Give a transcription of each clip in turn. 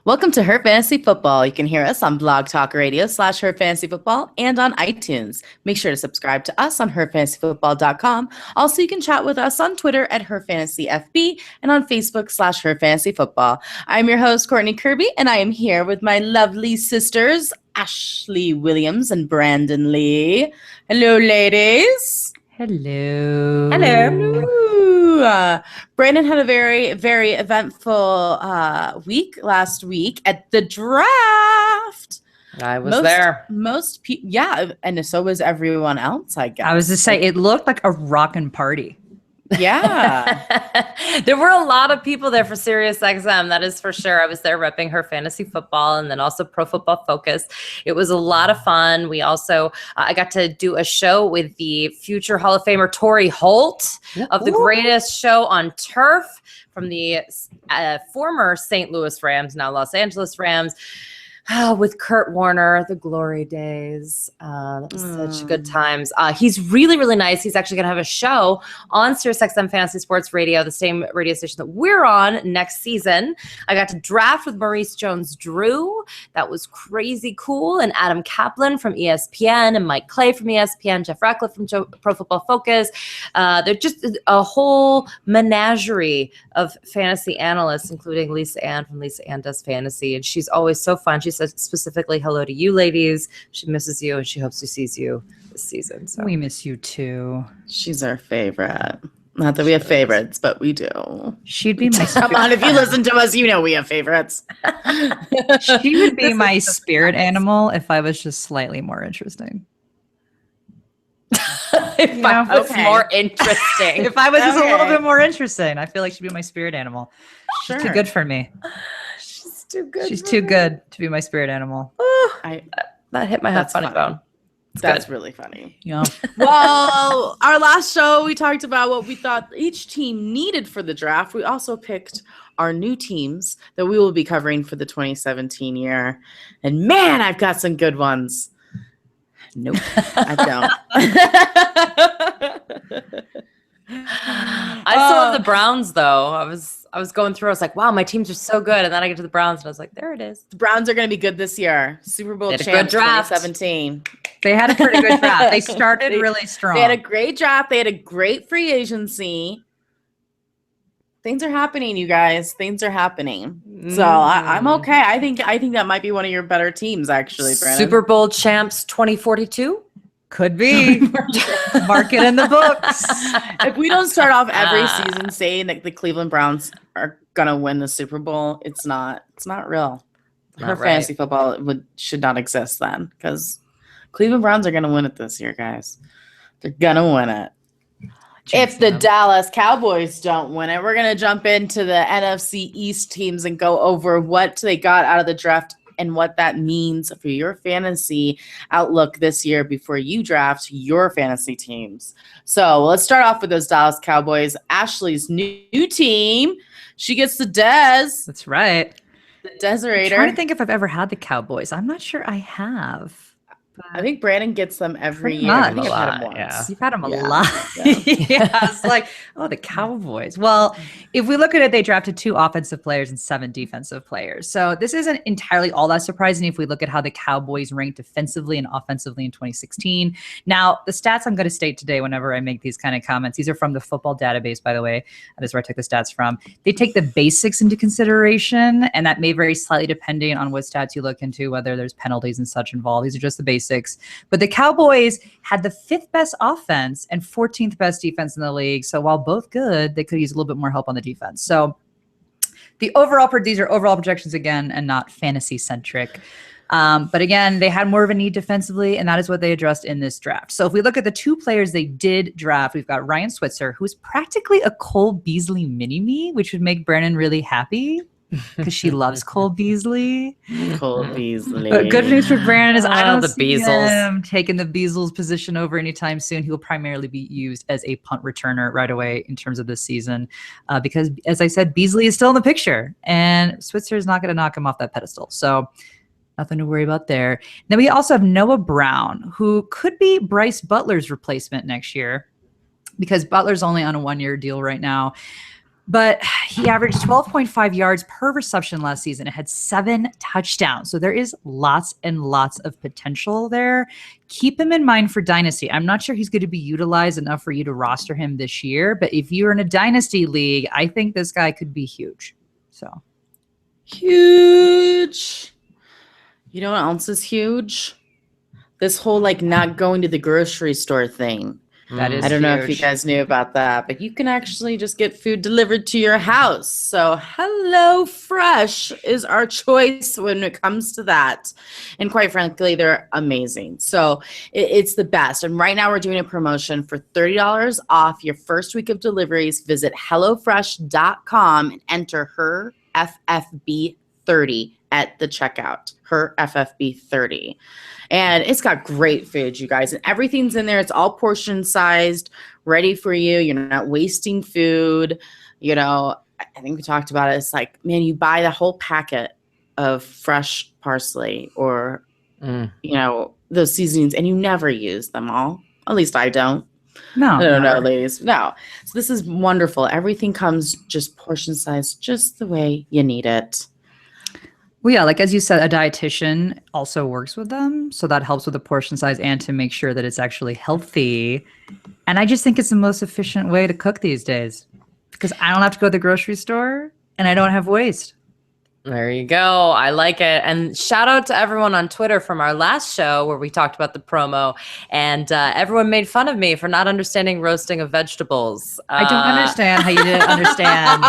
Welcome to Her Fantasy Football. You can hear us on Blog Talk Radio / Her Fantasy Football and on iTunes. Make sure to subscribe to us on herfantasyfootball.com. Also, you can chat with us on Twitter at Her Fantasy FB and on Facebook / Her Fantasy Football. I'm your host, Courtney Kirby, and I am here with my lovely sisters, Ashley Williams and Brandon Lee. Hello, ladies. Hello. Brandon had a very, very eventful week last week at the draft. I was there. Most people, yeah, and so was everyone else, I guess. I was to say, it looked like a rockin' party. Yeah. There were a lot of people there for SiriusXM, that is for sure. I was there repping Her Fantasy Football and then also Pro Football Focus. It was a lot of fun. We also, I got to do a show with the future Hall of Famer Torrey Holt of the greatest show on turf from the former St. Louis Rams, now Los Angeles Rams. With Kurt Warner, the glory days. That was such good times. He's really, really nice. He's actually going to have a show on SiriusXM Fantasy Sports Radio, the same radio station that we're on next season. I got to draft with Maurice Jones-Drew. That was crazy cool. And Adam Kaplan from ESPN and Mike Clay from ESPN, Jeff Ratcliffe from Pro Football Focus. They're just a whole menagerie of fantasy analysts, including Lisa Ann from Lisa Ann Does Fantasy. And she's always so fun. She says specifically hello to you ladies. She misses you and she hopes she sees you this season. So We miss you too. She's our favorite. Not that we have favorites, but we do. She'd be my Come on, if you listen to us, you know we have favorites. She would be my spirit animal if I was just slightly more interesting. if I was more interesting. If I was just a little bit more interesting, I feel like she'd be my spirit animal. Sure. She's too good for me. Too good. She's too good to be my spirit animal. That hit my funny bone. That's really funny. Yeah. Well, our last show, we talked about what we thought each team needed for the draft. We also picked our new teams that we will be covering for the 2017 year. And man, I've got some good ones. Nope, I don't. I still love the Browns, though. I was going through. I was like, "Wow, my teams are so good," and then I get to the Browns, and I was like, "There it is." The Browns are going to be good this year. Super Bowl champs, good draft. 2017. They had a pretty good draft. They started really strong. They had a great draft. They had a great free agency. Things are happening, you guys. Things are happening. So I'm okay. I think that might be one of your better teams, actually, Brandon. Super Bowl champs 2042. Could be. Mark it in the books. If we don't start off every season saying that the Cleveland Browns are gonna win the Super Bowl, it's not real. Her fantasy football should not exist then, because Cleveland Browns are gonna win it this year, guys. They're gonna win it. If the Dallas Cowboys don't win it, we're gonna jump into the NFC East teams and go over what they got out of the draft and what that means for your fantasy outlook this year before you draft your fantasy teams. So let's start off with those Dallas Cowboys. Ashley's new team. She gets the Dez. That's right. The Deserator. I'm trying to think if I've ever had the Cowboys. I'm not sure I have. I think Brandon gets them every Pretty year. I much. think I've had them once. Yeah. You've had them a Yeah. lot. Yeah. It's like, oh, the Cowboys. Well, if we look at it, they drafted 2 offensive players and 7 defensive players. So this isn't entirely all that surprising if we look at how the Cowboys ranked defensively and offensively in 2016. Now, the stats I'm going to state today whenever I make these kind of comments, these are from the football database, by the way. That is where I took the stats from. They take the basics into consideration, and that may vary slightly depending on what stats you look into, whether there's penalties and such involved. These are just the basics. But the Cowboys had the 5th best offense and 14th best defense in the league. So while both good, they could use a little bit more help on the defense. So these are overall projections again, and not fantasy centric. But again, they had more of a need defensively, and that is what they addressed in this draft. So if we look at the 2 players they did draft, we've got Ryan Switzer, who's practically a Cole Beasley mini-me, which would make Brennan really happy, because she loves Cole Beasley. Cole Beasley. But good news for Brandon is I don't the see Beasles. him taking the Beasles position over anytime soon. He will primarily be used as a punt returner right away in terms of this season, because, as I said, Beasley is still in the picture, and Switzer is not going to knock him off that pedestal. So nothing to worry about there. Then we also have Noah Brown, who could be Bryce Butler's replacement next year, because Butler's only on a 1-year deal right now. But he averaged 12.5 yards per reception last season. It had 7 touchdowns. So there is lots and lots of potential there. Keep him in mind for Dynasty. I'm not sure he's going to be utilized enough for you to roster him this year. But if you're in a Dynasty league, I think this guy could be huge. So huge. You know what else is huge? This whole like not going to the grocery store thing. that is I don't know if you huge. guys knew about that, but you can actually just get food delivered to your house. So HelloFresh is our choice when it comes to that. And quite frankly, they're amazing. So it's the best. And right now we're doing a promotion for $30 off your first week of deliveries. Visit HelloFresh.com and enter her FFB30 at the checkout. Her FFB30. And it's got great food, you guys. And everything's in there. It's all portion sized, ready for you. You're not wasting food. You know, I think we talked about it. It's like, man, you buy the whole packet of fresh parsley or, you know, those seasonings and you never use them all. At least I don't. No, I don't know, never. ladies. No. So this is wonderful. Everything comes just portion sized, just the way you need it. Well, yeah, like as you said, a dietitian also works with them. So that helps with the portion size and to make sure that it's actually healthy. And I just think it's the most efficient way to cook these days because I don't have to go to the grocery store and I don't have waste. There you go. I like it. And shout out to everyone on Twitter from our last show where we talked about the promo. And everyone made fun of me for not understanding roasting of vegetables. I don't understand how you didn't understand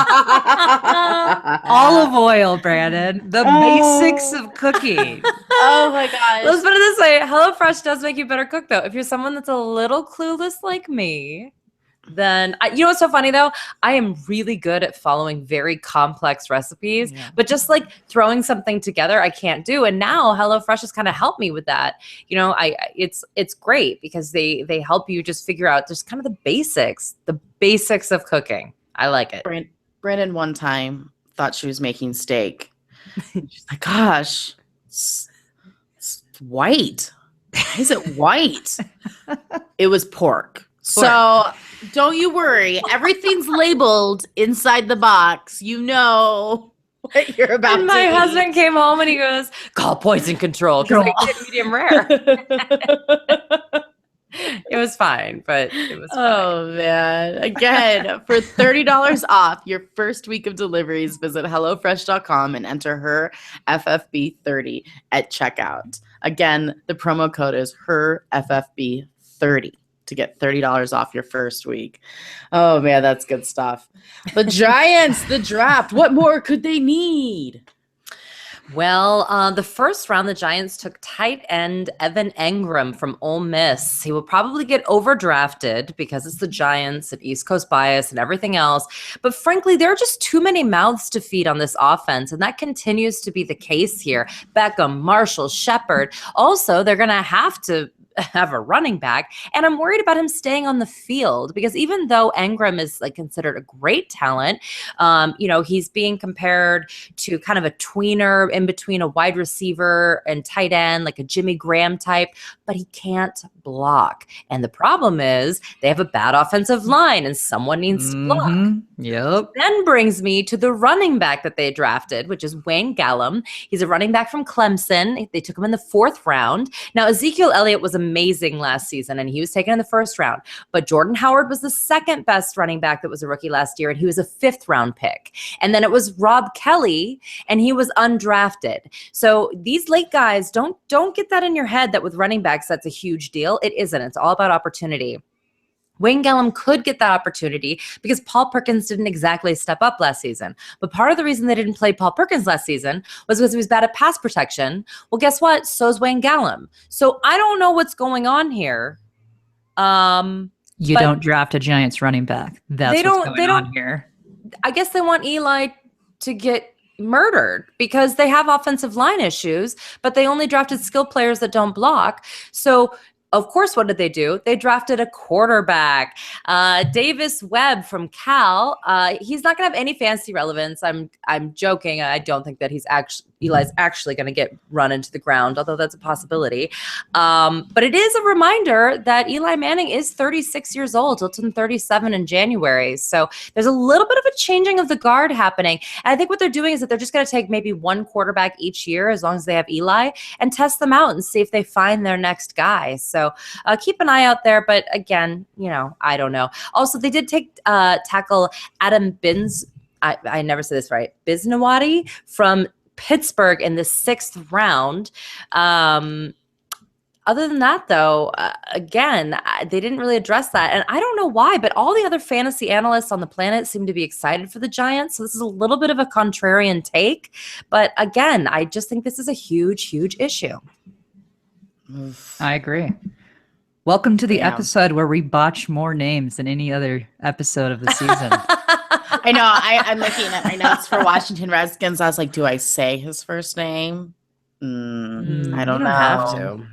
olive oil, Brandon. The basics of cooking. Oh my gosh. Let's put it this way. HelloFresh does make you better cook, though. If you're someone that's a little clueless like me, then you know what's so funny though? I am really good at following very complex recipes, but just like throwing something together, I can't do. And now HelloFresh has kind of helped me with that. You know, it's great because they help you just figure out just kind of the basics of cooking. I like it. Brandon one time thought she was making steak. She's like, gosh, it's white. Why is it white? It was pork. So don't you worry. Everything's labeled inside the box. You know what you're about And to my eat. husband came home and he goes, call poison control because I did medium rare. It was fine, but it was fine. Oh man. Again, for $30 off your first week of deliveries, visit HelloFresh.com and enter her FFB30 at checkout. Again, the promo code is her FFB30 to get $30 off your first week. Oh man, that's good stuff. The Giants, the draft. What more could they need? Well, the first round, the Giants took tight end Evan Engram from Ole Miss. He will probably get overdrafted because it's the Giants and East Coast bias and everything else. But frankly, there are just too many mouths to feed on this offense, and that continues to be the case here. Beckham, Marshall, Shepard. Also, they're going to have a running back, and I'm worried about him staying on the field because even though Engram is like considered a great talent, you know, he's being compared to kind of a tweener in between a wide receiver and tight end, like a Jimmy Graham type, but he can't block. And the problem is they have a bad offensive line and someone needs to block. Yep. Then brings me to the running back that they drafted, which is Wayne Gallum. He's a running back from Clemson. They took him in the 4th round. Now, Ezekiel Elliott was amazing last season, and he was taken in the 1st round. But Jordan Howard was the 2nd best running back that was a rookie last year, and he was a 5th round pick. And then it was Rob Kelly, and he was undrafted. So these late guys, don't get that in your head that with running backs, that's a huge deal. It isn't. It's all about opportunity. Wayne Gallum could get that opportunity because Paul Perkins didn't exactly step up last season. But part of the reason they didn't play Paul Perkins last season was because he was bad at pass protection. Well, guess what? So's Wayne Gallum. So I don't know what's going on here. You don't draft a Giants running back. That's what's going on here. I guess they want Eli to get murdered because they have offensive line issues, but they only drafted skill players that don't block. So of course, what did they do? They drafted a quarterback, Davis Webb from Cal. He's not going to have any fantasy relevance. I'm joking. I don't think that he's actually Eli's actually going to get run into the ground, although that's a possibility. But it is a reminder that Eli Manning is 36 years old. He'll turn 37 in January. So there's a little bit of a changing of the guard happening. And I think what they're doing is that they're just going to take maybe one quarterback each year, as long as they have Eli, and test them out and see if they find their next guy. So keep an eye out there. But again, I don't know. Also, they did take tackle Adam I never say this right, Biznawadi from Pittsburgh in the 6th round. Other than that, though, again, they didn't really address that. And I don't know why, but all the other fantasy analysts on the planet seem to be excited for the Giants. So this is a little bit of a contrarian take. But again, I just think this is a huge, huge issue. I agree. Welcome to the episode where we botch more names than any other episode of the season. I know. I'm looking at my notes for Washington Redskins. I was like, do I say his first name? I don't know. Have to.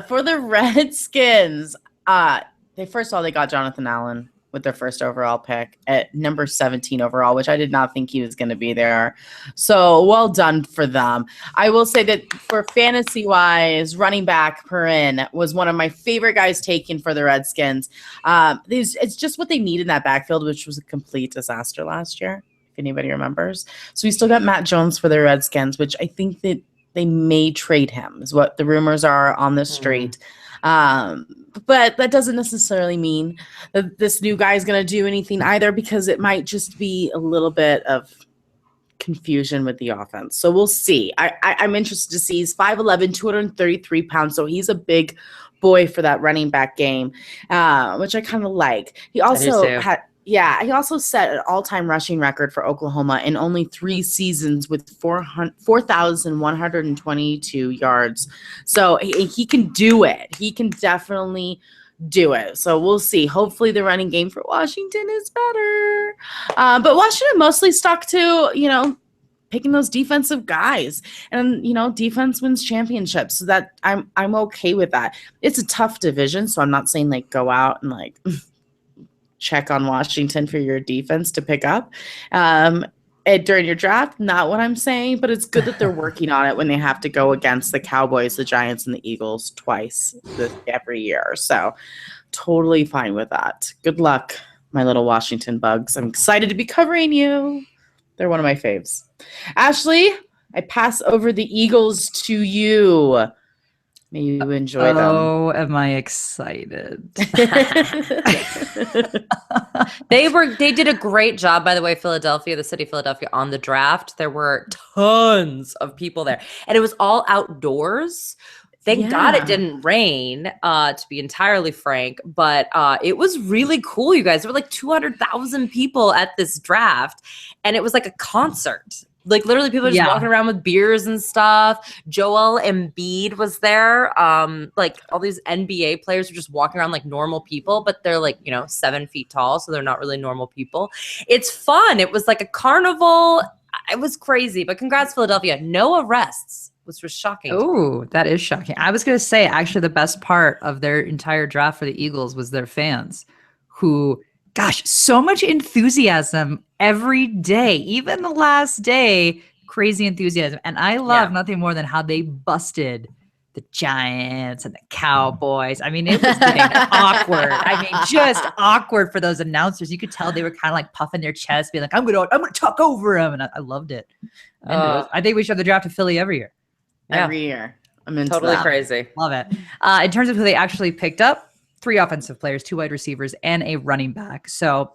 For the Redskins, first of all, they got Jonathan Allen with their first overall pick at number 17 overall, which I did not think he was going to be there. So well done for them. I will say that for fantasy-wise, running back Perrin was one of my favorite guys taken for the Redskins. It's just what they need in that backfield, which was a complete disaster last year, if anybody remembers. So we still got Matt Jones for the Redskins, which I think that they may trade him, is what the rumors are on the street. But that doesn't necessarily mean that this new guy is going to do anything either, because it might just be a little bit of confusion with the offense. So we'll see. I'm interested to see. He's 5'11", 233 pounds, so he's a big boy for that running back game, which I kind of like. He also he also set an all-time rushing record for Oklahoma in only 3 seasons with 4,122 yards. So he can do it. He can definitely do it. So we'll see. Hopefully the running game for Washington is better. But Washington mostly stuck to, picking those defensive guys. And, defense wins championships. So that I'm okay with that. It's a tough division, so I'm not saying go out and check on Washington for your defense to pick up during your draft. Not what I'm saying, but it's good that they're working on it when they have to go against the Cowboys, the Giants, and the Eagles twice every year. So totally fine with that. Good luck, my little Washington bugs. I'm excited to be covering you. They're one of my faves. Ashley, I pass over the Eagles to you. May you enjoy them. Oh, am I excited? They did a great job, by the way, the city of Philadelphia, on the draft. There were tons of people there, and it was all outdoors. Thank God it didn't rain, to be entirely frank, but it was really cool, you guys. There were 200,000 people at this draft, and it was like a concert. Literally people just walking around with beers and stuff. Joel Embiid was there. All these NBA players were just walking around like normal people, but they're 7 feet tall, so they're not really normal people. It's fun. It was like a carnival. It was crazy, but congrats, Philadelphia. No arrests, which was shocking. Oh, that is shocking. I was going to say, actually, the best part of their entire draft for the Eagles was their fans who, gosh, so much enthusiasm every day, even the last day, crazy enthusiasm. And I love nothing more than how they busted the Giants and the Cowboys. I mean, it was getting awkward. I mean, just awkward for those announcers. You could tell they were kind of puffing their chest, being like, I'm gonna talk over them. And I loved it. And I think we should have the draft of Philly every year. Every year. I'm into totally that. crazy. Love it. In terms of who they actually picked up, 3 offensive players, 2 wide receivers, and a running back. So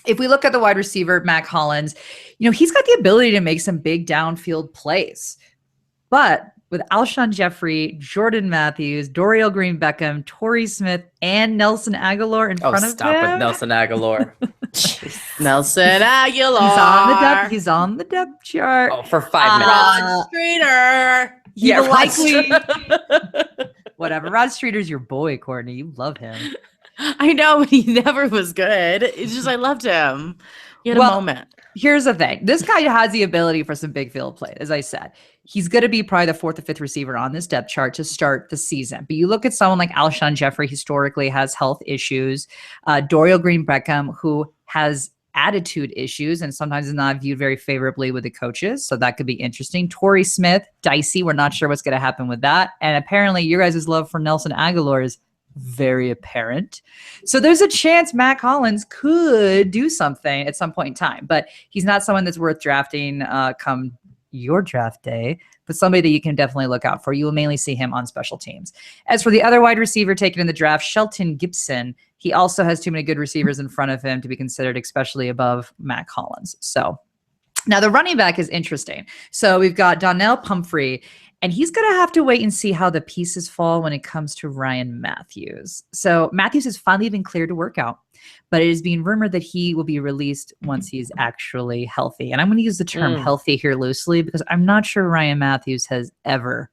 if we look at the wide receiver, Mac Hollins, he's got the ability to make some big downfield plays. But with Alshon Jeffrey, Jordan Matthews, Dorial Green-Beckham, Torrey Smith, and Nelson Aguilar in front of him. Stop with Nelson Aguilar. Nelson Aguilar. He's on the depth chart. Oh, for 5 minutes. Rod Streeter. He will Rod likely whatever. Rod Streeter's your boy, Courtney. You love him. I know, but he never was good. It's just I loved him. He had a moment. Here's the thing. This guy has the ability for some big field play. As I said, he's going to be probably the 4th or 5th receiver on this depth chart to start the season. But you look at someone like Alshon Jeffrey, historically has health issues. Dorial Green-Beckham, who has attitude issues and sometimes is not viewed very favorably with the coaches. So that could be interesting. Torrey Smith, dicey. We're not sure what's going to happen with that. And apparently your guys' love for Nelson Aguilar is very apparent. So there's a chance Matt Collins could do something at some point in time, but he's not someone that's worth drafting come your draft day, but somebody that you can definitely look out for. You will mainly see him on special teams. As for the other wide receiver taken in the draft, Shelton Gibson, he also has too many good receivers in front of him to be considered, especially above Matt Collins. So now the running back is interesting. So we've got Donnell Pumphrey, and he's going to have to wait and see how the pieces fall when it comes to Ryan Matthews. So Matthews has finally been cleared to work out, but it is being rumored that he will be released once he's actually healthy. And I'm going to use the term healthy here loosely because I'm not sure Ryan Matthews has ever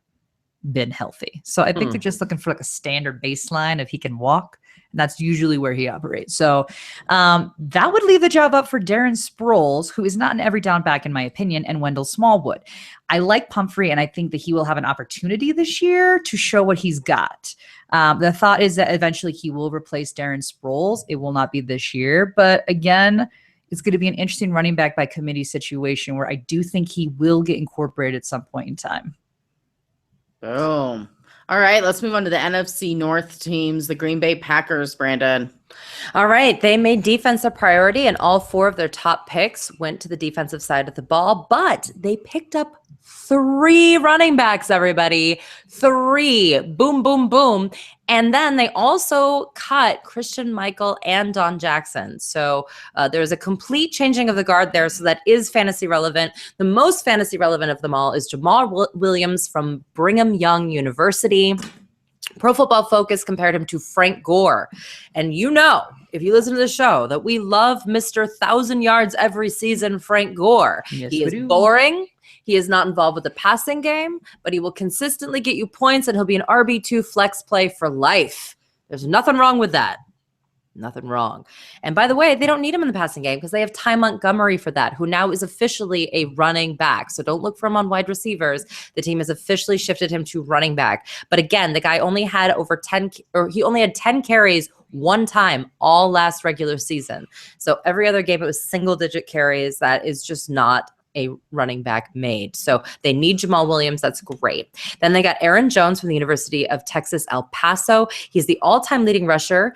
been healthy. So I think they're just looking for like a standard baseline if he can walk. And that's usually where he operates. So that would leave the job up for Darren Sproles, who is not an every down back, in my opinion, and Wendell Smallwood. I like Pumphrey, and I think that he will have an opportunity this year to show what he's got. The thought is that eventually he will replace Darren Sproles. It will not be this year. But again, it's going to be an interesting running back by committee situation where I do think he will get incorporated at some point in time. Boom. All right, let's move on to the NFC North teams, the Green Bay Packers, Brandon. All right, they made defense a priority, and all 4 of their top picks went to the defensive side of the ball, but they picked up 3 running backs, everybody. 3. Boom, boom, boom. And then they also cut Christian Michael and Don Jackson. So there's a complete changing of the guard there. So that is fantasy relevant. The most fantasy relevant of them all is Jamal Williams from Brigham Young University. Pro Football Focus compared him to Frank Gore. And you know, if you listen to the show, that we love Mr. 1,000 yards every season, Frank Gore. Yes, he is boring. He is not involved with the passing game, but he will consistently get you points, and he'll be an RB2 flex play for life. There's nothing wrong with that. Nothing wrong. And by the way, they don't need him in the passing game because they have Ty Montgomery for that, who now is officially a running back. So don't look for him on wide receivers. The team has officially shifted him to running back. But again, the guy only had he only had 10 carries one time all last regular season. So every other game, it was single-digit carries. That is just not a running back made. So they need Jamal Williams. That's great. Then they got Aaron Jones from the University of Texas, El Paso. He's the all-time leading rusher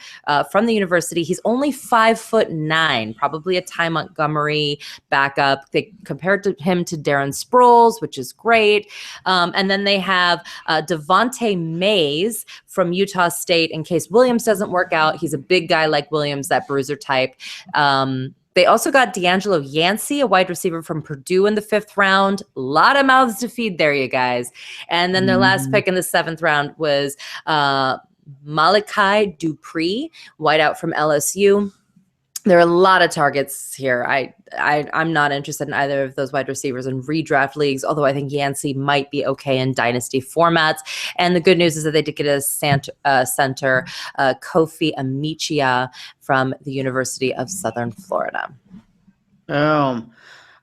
from the university. He's only 5'9", probably a Ty Montgomery backup. They compared him to Darren Sproles, which is great. And then they have Devontae Mays from Utah State in case Williams doesn't work out. He's a big guy like Williams, that bruiser type. They also got D'Angelo Yancey, a wide receiver from Purdue in the 5th round. A lot of mouths to feed there, you guys. And then their last pick in the 7th round was Malachi Dupree, wideout from LSU. There are a lot of targets here. I'm not interested in either of those wide receivers in redraft leagues, although I think Yancey might be okay in dynasty formats. And the good news is that they did get a center, Kofi Amichia from the University of Southern Florida. Boom.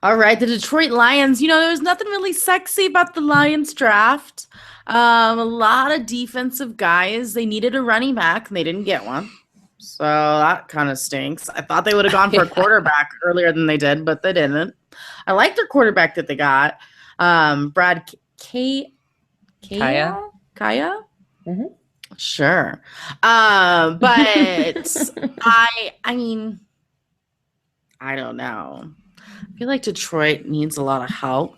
All right, the Detroit Lions. You know, there was nothing really sexy about the Lions draft. A lot of defensive guys. They needed a running back, and they didn't get one. So that kind of stinks. I thought they would have gone for a quarterback earlier than they did, but they didn't. I like their quarterback that they got. Brad Kaya? Mm-hmm. Sure. But I mean, I don't know. I feel like Detroit needs a lot of help.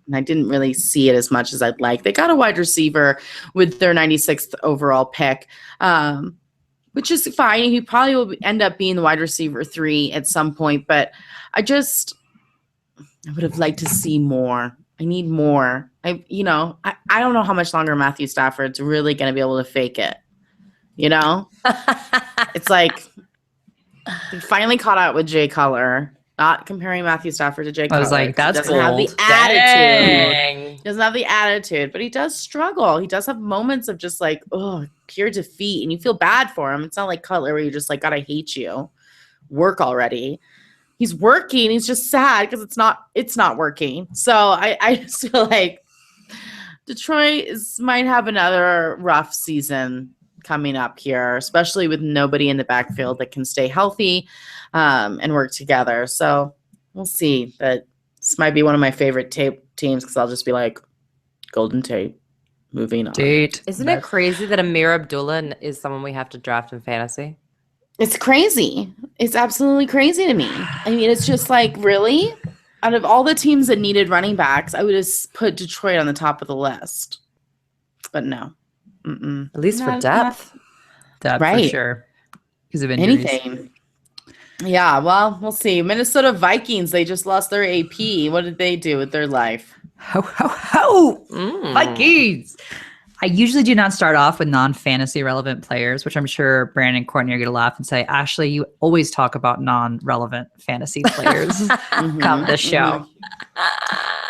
And I didn't really see it as much as I'd like. They got a wide receiver with their 96th overall pick. Which is fine. He probably will end up being the wide receiver 3 at some point, but I would have liked to see more. I need more. I don't know how much longer Matthew Stafford's really going to be able to fake it. You know? It's like they finally caught out with Jay Cutler. Not comparing Matthew Stafford to Jay Cutler. I was like, that's doesn't have the bold. attitude. He doesn't have the attitude, but he does struggle. He does have moments of just like, pure defeat, and you feel bad for him. It's not like Cutler where you just like, God, I hate you. Work already. He's working. He's just sad because it's not working. So I just feel like Detroit might have another rough season. coming up here, especially with nobody in the backfield that can stay healthy and work together. So we'll see. But this might be one of my favorite teams because I'll just be like, Golden Tate, moving on. Isn't it crazy that Amir Abdullah is someone we have to draft in fantasy? It's crazy. It's absolutely crazy to me. I mean, it's just like, really? Out of all the teams that needed running backs, I would have put Detroit on the top of the list. But no. At least for depth. Depth right. for sure. Because of injuries. Anything. Yeah, well, we'll see. Minnesota Vikings, they just lost their AP. What did they do with their life? Ho, ho, ho! Vikings! I usually do not start off with non-fantasy relevant players, which I'm sure Brandon and Courtney are going to laugh and say, Ashley, you always talk about non-relevant fantasy players come this show.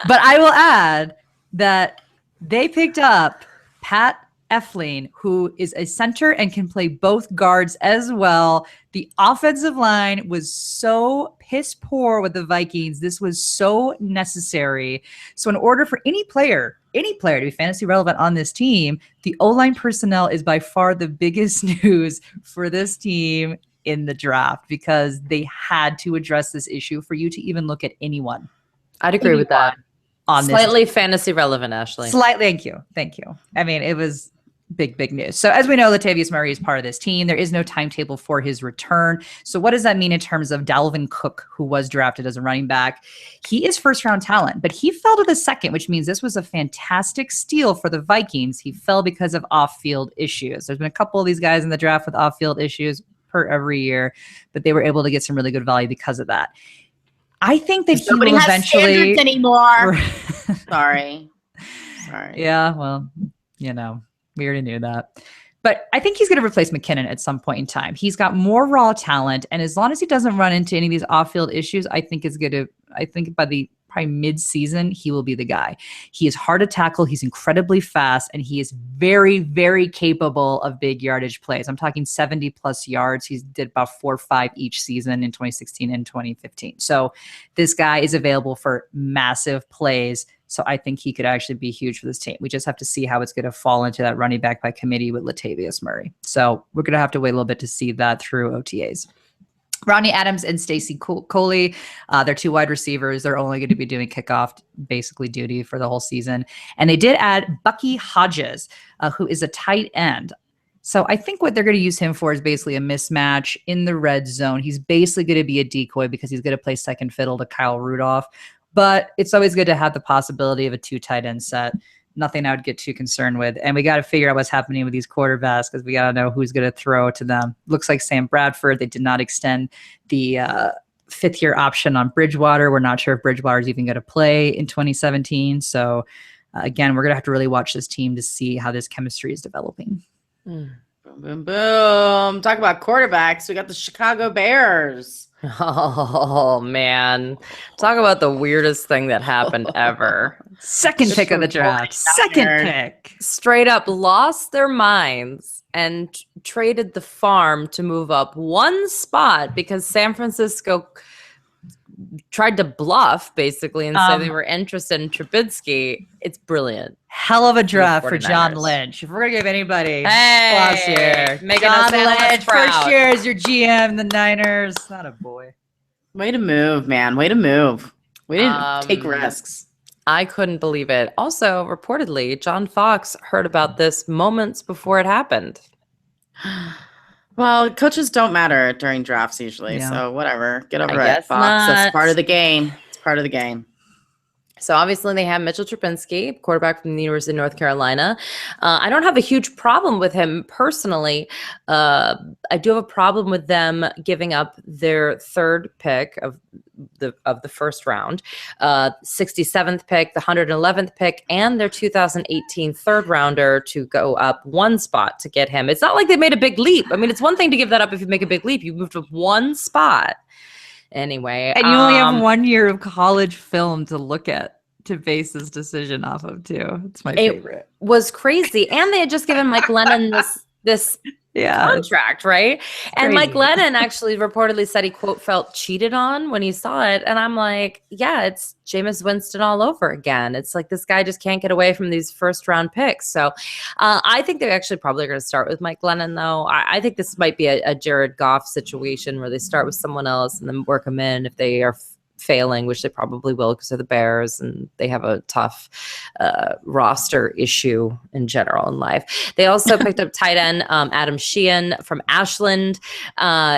But I will add that they picked up Pat Elflein, who is a center and can play both guards as well. The offensive line was so piss poor with the Vikings. This was so necessary. So in order for any player to be fantasy relevant on this team, the O-line personnel is by far the biggest news for this team in the draft because they had to address this issue for you to even look at anyone. I'd agree with that. On Slightly fantasy relevant, Ashley. Slightly. Thank you. I mean, it was big news. So as we know, Latavius Murray is part of this team. There is no timetable for his return. So what does that mean in terms of Dalvin Cook, who was drafted as a running back? He is first-round talent, but he fell to the second, which means this was a fantastic steal for the Vikings. He fell because of off-field issues. There's been a couple of these guys in the draft with off-field issues per every year, but they were able to get some really good value because of that. I think that he will eventually anymore. Sorry. Yeah, well, we already knew that. But I think he's going to replace McKinnon at some point in time. He's got more raw talent. And as long as he doesn't run into any of these off-field issues, I think by the probably mid-season, he will be the guy. He is hard to tackle. He's incredibly fast. And he is very, very capable of big yardage plays. I'm talking 70-plus yards. He did about 4 or 5 each season in 2016 and 2015. So this guy is available for massive plays. So I think he could actually be huge for this team. We just have to see how it's going to fall into that running back by committee with Latavius Murray. So we're going to have to wait a little bit to see that through OTAs. Rodney Adams and Stacy Coley, they're 2 wide receivers. They're only going to be doing kickoff basically duty for the whole season. And they did add Bucky Hodges, who is a tight end. So I think what they're going to use him for is basically a mismatch in the red zone. He's basically going to be a decoy because he's going to play second fiddle to Kyle Rudolph. But it's always good to have the possibility of a 2 tight end set. Nothing I would get too concerned with. And we got to figure out what's happening with these quarterbacks because we got to know who's going to throw to them. Looks like Sam Bradford. They did not extend the 5th-year option on Bridgewater. We're not sure if Bridgewater is even going to play in 2017. So, again, we're going to have to really watch this team to see how this chemistry is developing. Boom, boom, boom. Talk about quarterbacks. We got the Chicago Bears. Oh, man. Talk about the weirdest thing that happened ever. Second pick of the draft. Second pick. Straight up lost their minds and traded the farm to move up 1 spot because San Francisco tried to bluff, basically, and say they were interested in Trubisky. It's brilliant. Hell of a draft for John Lynch. If we're going to give anybody applause here, making John Lynch, first year as your GM, the Niners. Not a boy. Way to move, man. Way to move. We didn't take risks. I couldn't believe it. Also, reportedly, John Fox heard about this moments before it happened. Well, coaches don't matter during drafts usually, so whatever. Get over it, Fox. That's part of the game. It's part of the game. So obviously they have Mitchell Trubisky, quarterback from the University of North Carolina. I don't have a huge problem with him personally. I do have a problem with them giving up their 3rd pick of the first round, 67th pick, the 111th pick, and their 2018 third rounder to go up 1 spot to get him. It's not like they made a big leap. I mean, it's one thing to give that up if you make a big leap. You moved up 1 spot. Anyway. And you only have 1 year of college film to look at to base this decision off of, too. It's my favorite. It was crazy. And they had just given Mike Lennon this contract, right? And Mike crazy. Lennon actually reportedly said he, quote, felt cheated on when he saw it. And I'm like, yeah, it's Jameis Winston all over again. It's like this guy just can't get away from these first round picks. So I think they're actually probably going to start with Mike Lennon, though. I think this might be a Jared Goff situation where they start with someone else and then work them in if they are failing, which they probably will because they're the Bears and they have a tough roster issue in general in life. They also picked up tight end Adam Sheehan from Ashland.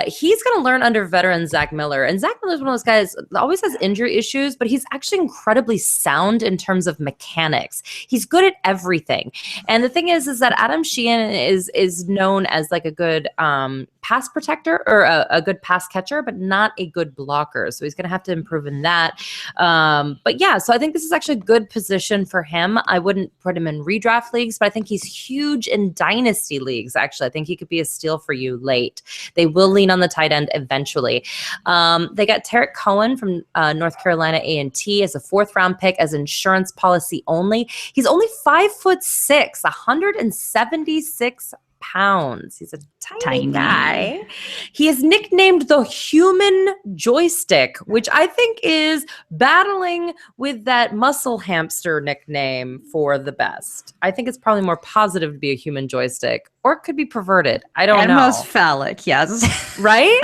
He's going to learn under veteran Zach Miller. And Zach Miller is one of those guys that always has injury issues, but he's actually incredibly sound in terms of mechanics. He's good at everything. And the thing is that Adam Sheehan is known as like a good pass protector or a good pass catcher, but not a good blocker. So he's going to have to improve in that. But yeah, so I think this is actually a good position for him. I wouldn't put him in redraft leagues, but I think he's huge in dynasty leagues. Actually, I think he could be a steal for you late. They will lean on the tight end eventually. They got Tarek Cohen from North Carolina A&T as a 4th round pick as insurance policy only. He's only 5'6", 176 pounds. He's a tiny guy. He is nicknamed the human joystick, which I think is battling with that muscle hamster nickname for the best. I think it's probably more positive to be a human joystick, or it could be perverted. I don't know. And most phallic, yes. Right?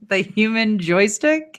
The human joystick?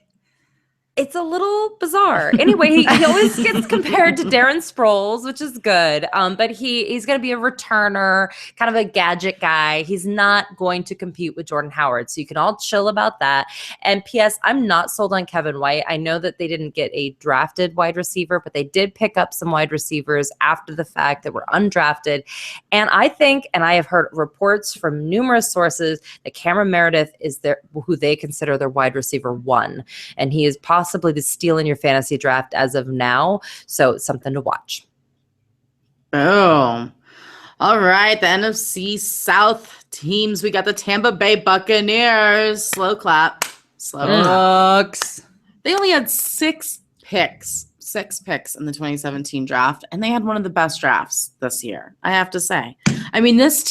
It's a little bizarre. Anyway, he always gets compared to Darren Sproles, which is good. But he's going to be a returner, kind of a gadget guy. He's not going to compete with Jordan Howard. So you can all chill about that. And P.S., I'm not sold on Kevin White. I know that they didn't get a drafted wide receiver, but they did pick up some wide receivers after the fact that were undrafted. And I think, and I have heard reports from numerous sources, that Cameron Meredith is who they consider their wide receiver 1. And he is possibly the steal in your fantasy draft as of now. So it's something to watch. Boom. All right, the NFC South teams. We got the Tampa Bay Buccaneers. Slow clap. Slow clap. Bucks. They only had 6 picks in the 2017 draft, and they had one of the best drafts this year, I have to say. I mean, this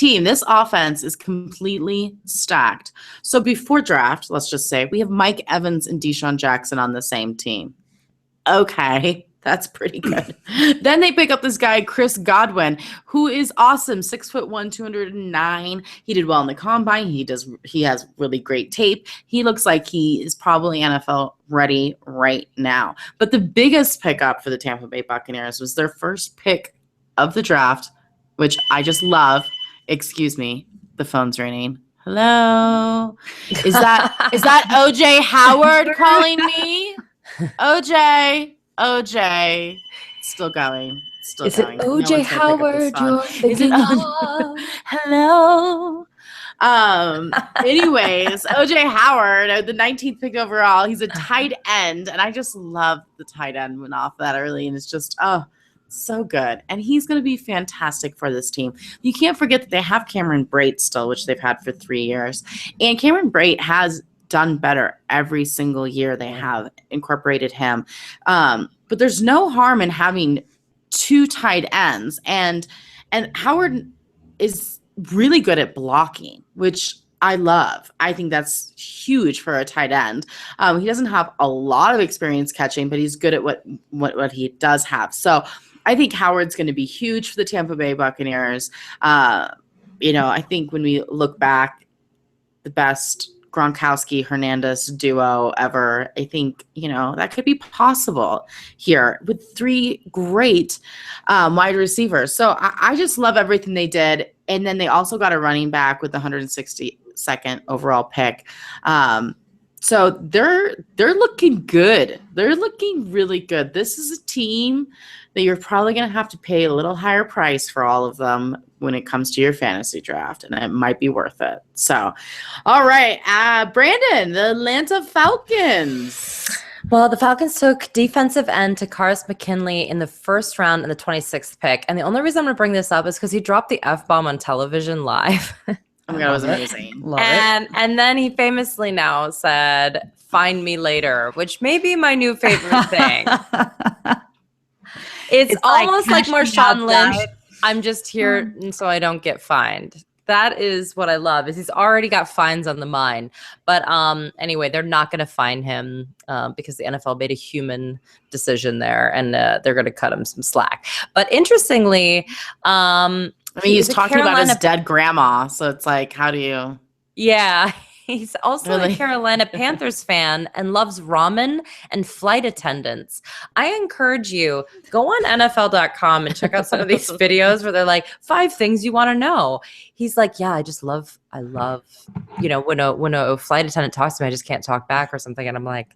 offense is completely stacked. So before draft, let's just say, we have Mike Evans and Deshaun Jackson on the same team. Okay, that's pretty good. Then they pick up this guy, Chris Godwin, who is awesome, 6'1", 209. He did well in the combine. He has really great tape. He looks like he is probably NFL ready right now. But the biggest pickup for the Tampa Bay Buccaneers was their first pick of the draft, which I just love. Excuse me, the phone's ringing. Hello? Is that OJ Howard calling me? OJ, still going. Is it OJ Howard you're thinking of? Hello. Anyways, OJ Howard, the 19th pick overall. He's a tight end, and I just love the tight end went off that early, and it's just so good. And he's going to be fantastic for this team. You can't forget that they have Cameron Brate still, which they've had for 3 years, and Cameron Brate has done better every single year they have incorporated him. But there's no harm in having 2 tight ends. And Howard is really good at blocking, which I love. I think that's huge for a tight end. He doesn't have a lot of experience catching, but he's good at what he does have. So I think Howard's going to be huge for the Tampa Bay Buccaneers. I think when we look back, the best Gronkowski-Hernandez duo ever. I think, that could be possible here with 3 great wide receivers. So I just love everything they did. And then they also got a running back with the 162nd overall pick. So they're looking good. They're looking really good. This is a team that you're probably going to have to pay a little higher price for all of them when it comes to your fantasy draft, and it might be worth it. So, all right, Brandon, the Atlanta Falcons. Well, the Falcons took defensive end Takaris McKinley in the first round and the 26th pick. And the only reason I'm going to bring this up is because he dropped the F-bomb on television live. Oh my God, it was amazing. Love it. And then he famously now said, "Find me later," which may be my new favorite thing. It's almost like Marshawn Lynch. I'm just here so I don't get fined. that is what I love is he's already got fines on the mind. But anyway, they're not going to fine him because the NFL made a human decision there, and they're going to cut him some slack. But interestingly, I mean, he's talking about his dead grandma, so it's like, how do you? Yeah. He's also Really? a Carolina Panthers fan and loves ramen and flight attendants. I encourage you, go on NFL.com and check out some of these videos where they're like, 5 things you want to know. He's like, yeah, I love, you know, when a flight attendant talks to me, I just can't talk back or something. And I'm like,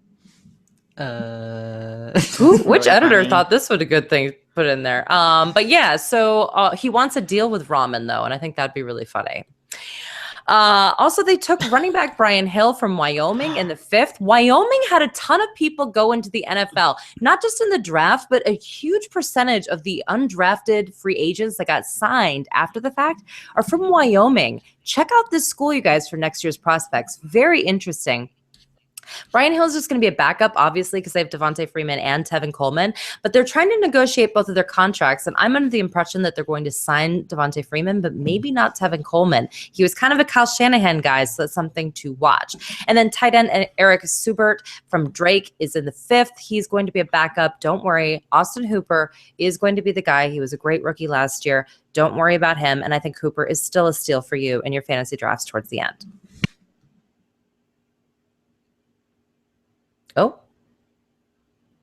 which editor funny. thought this was a good thing to put in there? But yeah, so he wants a deal with ramen though, and I think that'd be really funny. Also, they took running back Brian Hill from Wyoming in the 5th. Wyoming had a ton of people go into the NFL, not just in the draft, but a huge percentage of the undrafted free agents that got signed after the fact are from Wyoming. Check out this school, you guys, for next year's prospects. Very interesting. Brian Hill is just going to be a backup, obviously, because they have Devontae Freeman and Tevin Coleman, but they're trying to negotiate both of their contracts, and I'm under the impression that they're going to sign Devontae Freeman, but maybe not Tevin Coleman. He was kind of a Kyle Shanahan guy, so that's something to watch. And then tight end Eric Subert from Drake is in the 5th. He's going to be a backup. Don't worry. Austin Hooper is going to be the guy. He was a great rookie last year. Don't worry about him, and I think Hooper is still a steal for you in your fantasy drafts towards the end. Oh,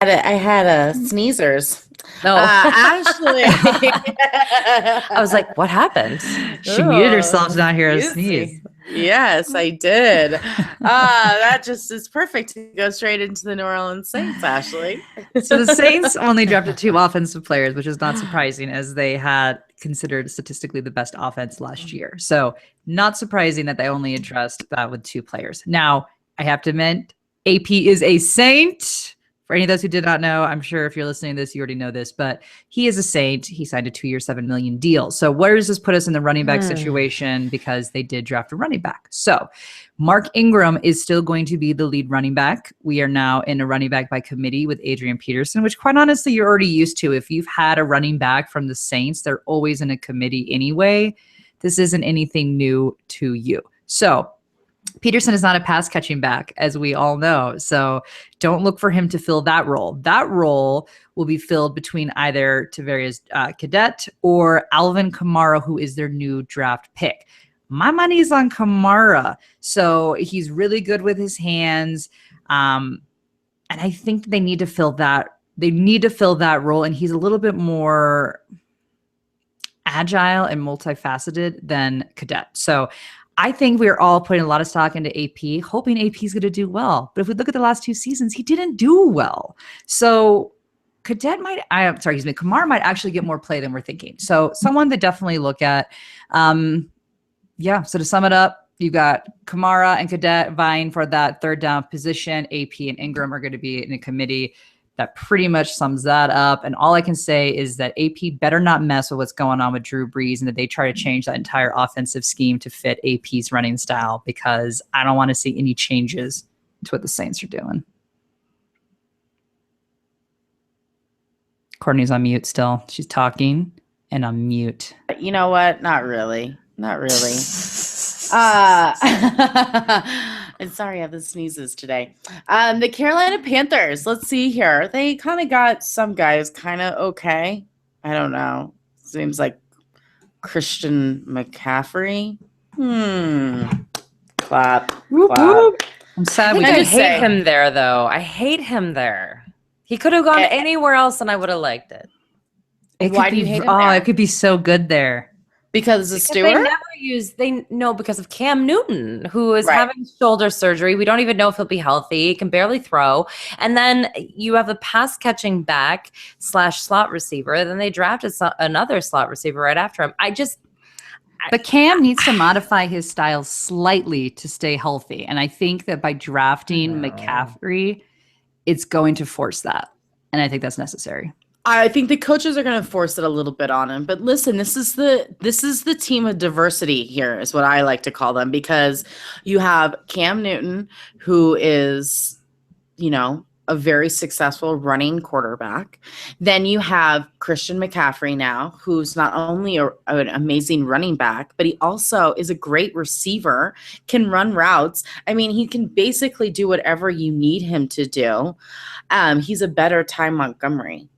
I had sneezers. no. Ashley. I was like, what happened? She muted herself to not hear a Excuse me. sneeze. Yes, I did. That just is perfect to go straight into the New Orleans Saints, Ashley. So the Saints only drafted 2 offensive players, which is not surprising as they had considered statistically the best offense last year. So not surprising that they only addressed that with 2 players. Now, I have to admit, AP is a Saint. For any of those who did not know, I'm sure if you're listening to this, you already know this, but he is a Saint. He signed a 2-year, $7 million deal. So where does this put us in the running back situation? Because they did draft a running back. So Mark Ingram is still going to be the lead running back. We are now in a running back by committee with Adrian Peterson, which quite honestly, you're already used to. If you've had a running back from the Saints, they're always in a committee anyway. This isn't anything new to you. So Peterson is not a pass catching back, as we all know. So don't look for him to fill that role. That role will be filled between either Tavarius Cadet or Alvin Kamara, who is their new draft pick. My money is on Kamara. So he's really good with his hands. And I think they need to fill that. They need to fill that role. And he's a little bit more agile and multifaceted than Cadet. So I think we're all putting a lot of stock into AP, hoping AP is going to do well. But if we look at the last 2 seasons, he didn't do well. So Kamara might actually get more play than we're thinking. So someone to definitely look at. So to sum it up, you got Kamara and Cadet vying for that 3rd down position. AP and Ingram are going to be in a committee. That pretty much sums that up. And all I can say is that AP better not mess with what's going on with Drew Brees and that they try to change that entire offensive scheme to fit AP's running style, because I don't want to see any changes to what the Saints are doing. Courtney's on mute still. She's talking and on mute. You know what? Not really. Not really. I'm sorry, I have the sneezes today. The Carolina Panthers. Let's see here. They kind of got some guys kind of okay. I don't know. Seems like Christian McCaffrey. Clap. Clap. I'm sad we I just hate say- him there, though. I hate him there. He could have gone anywhere else and I would have liked it. Why do you hate him there? It could be so good there. Because the Because Stewart? because of Cam Newton, who is Right. having shoulder surgery. We don't even know if he'll be healthy. He can barely throw. And then you have a pass catching back / slot receiver. Then they drafted another slot receiver right after him. But Cam needs to modify his style slightly to stay healthy. And I think that by drafting McCaffrey, it's going to force that. And I think that's necessary. I think the coaches are going to force it a little bit on him. But listen, this is the team of diversity here, is what I like to call them, because you have Cam Newton, who is, a a very successful running quarterback. Then you have Christian McCaffrey now, who's not only an amazing running back, but he also is a great receiver, can run routes. I mean, he can basically do whatever you need him to do. He's a better Ty Montgomery.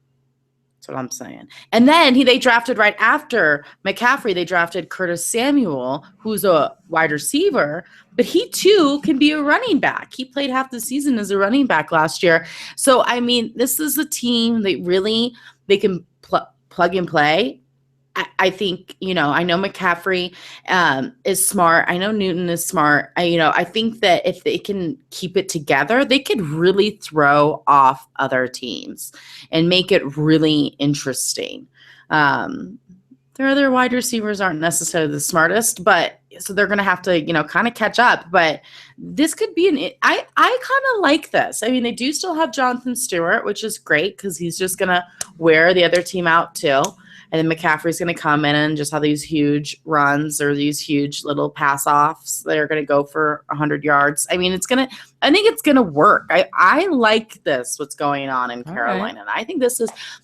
That's what I'm saying. And then they drafted right after McCaffrey, they drafted Curtis Samuel, who's a wide receiver, but he too can be a running back. He played half the season as a running back last year. So, I mean, this is a team that they can plug and play. I think, I know McCaffrey is smart. I know Newton is smart. I think that if they can keep it together, they could really throw off other teams and make it really interesting. Their other wide receivers aren't necessarily the smartest, but so they're going to have to, kind of catch up. But this could be I kind of like this. I mean, they do still have Jonathan Stewart, which is great because he's just going to wear the other team out too. And then McCaffrey's going to come in and just have these huge runs or these huge little pass offs that are going to go for 100 yards. I mean, I think it's going to work. I like this, what's going on in Carolina. And I think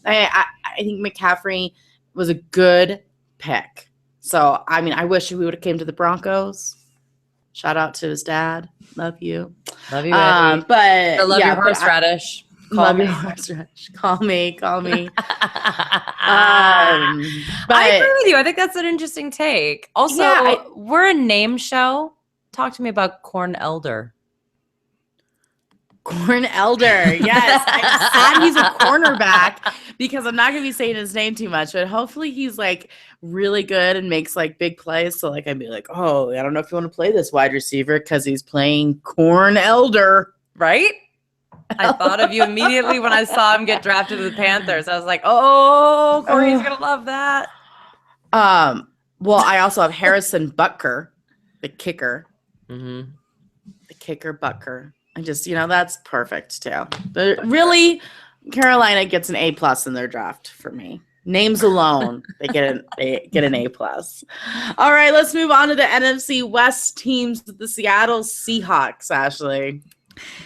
I think McCaffrey was a good pick. So, I mean, I wish we would have came to the Broncos. Shout out to his dad. Love you. Love you, Eddie. But I love your horseradish. Call me. Call me. But I agree with you. I think that's an interesting take. Also, we're a name show. Talk to me about Corn Elder. Corn Elder. Yes. I'm sad he's a cornerback because I'm not going to be saying his name too much, but hopefully he's like really good and makes like big plays. So like I'd be like, oh, I don't know if you want to play this wide receiver because he's playing Corn Elder. Right? I thought of you immediately when I saw him get drafted to the Panthers. I was like, oh, Corey's going to love that. Well, I also have Harrison Butker, the kicker. Mm-hmm. The kicker Butker. I just, that's perfect too. But really, Carolina gets an A+ in their draft for me. Names alone, they get an A+. All right, let's move on to the NFC West teams, the Seattle Seahawks, Ashley.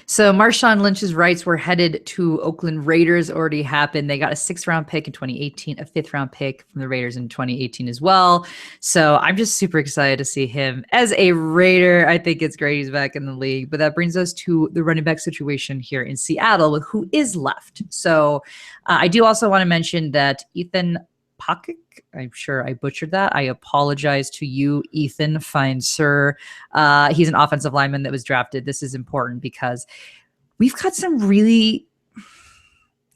So Marshawn Lynch's rights were headed to Oakland Raiders. Already happened. They got a 6th-round pick in 2018, a 5th-round pick from the Raiders in 2018 as well. So I'm just super excited to see him as a Raider. I think it's great he's back in the league. But that brings us to the running back situation here in Seattle with who is left. So I do also want to mention that Ethan Pocic, I'm sure I butchered that. I apologize to you, Ethan, fine sir. He's an offensive lineman that was drafted. This is important because we've got some really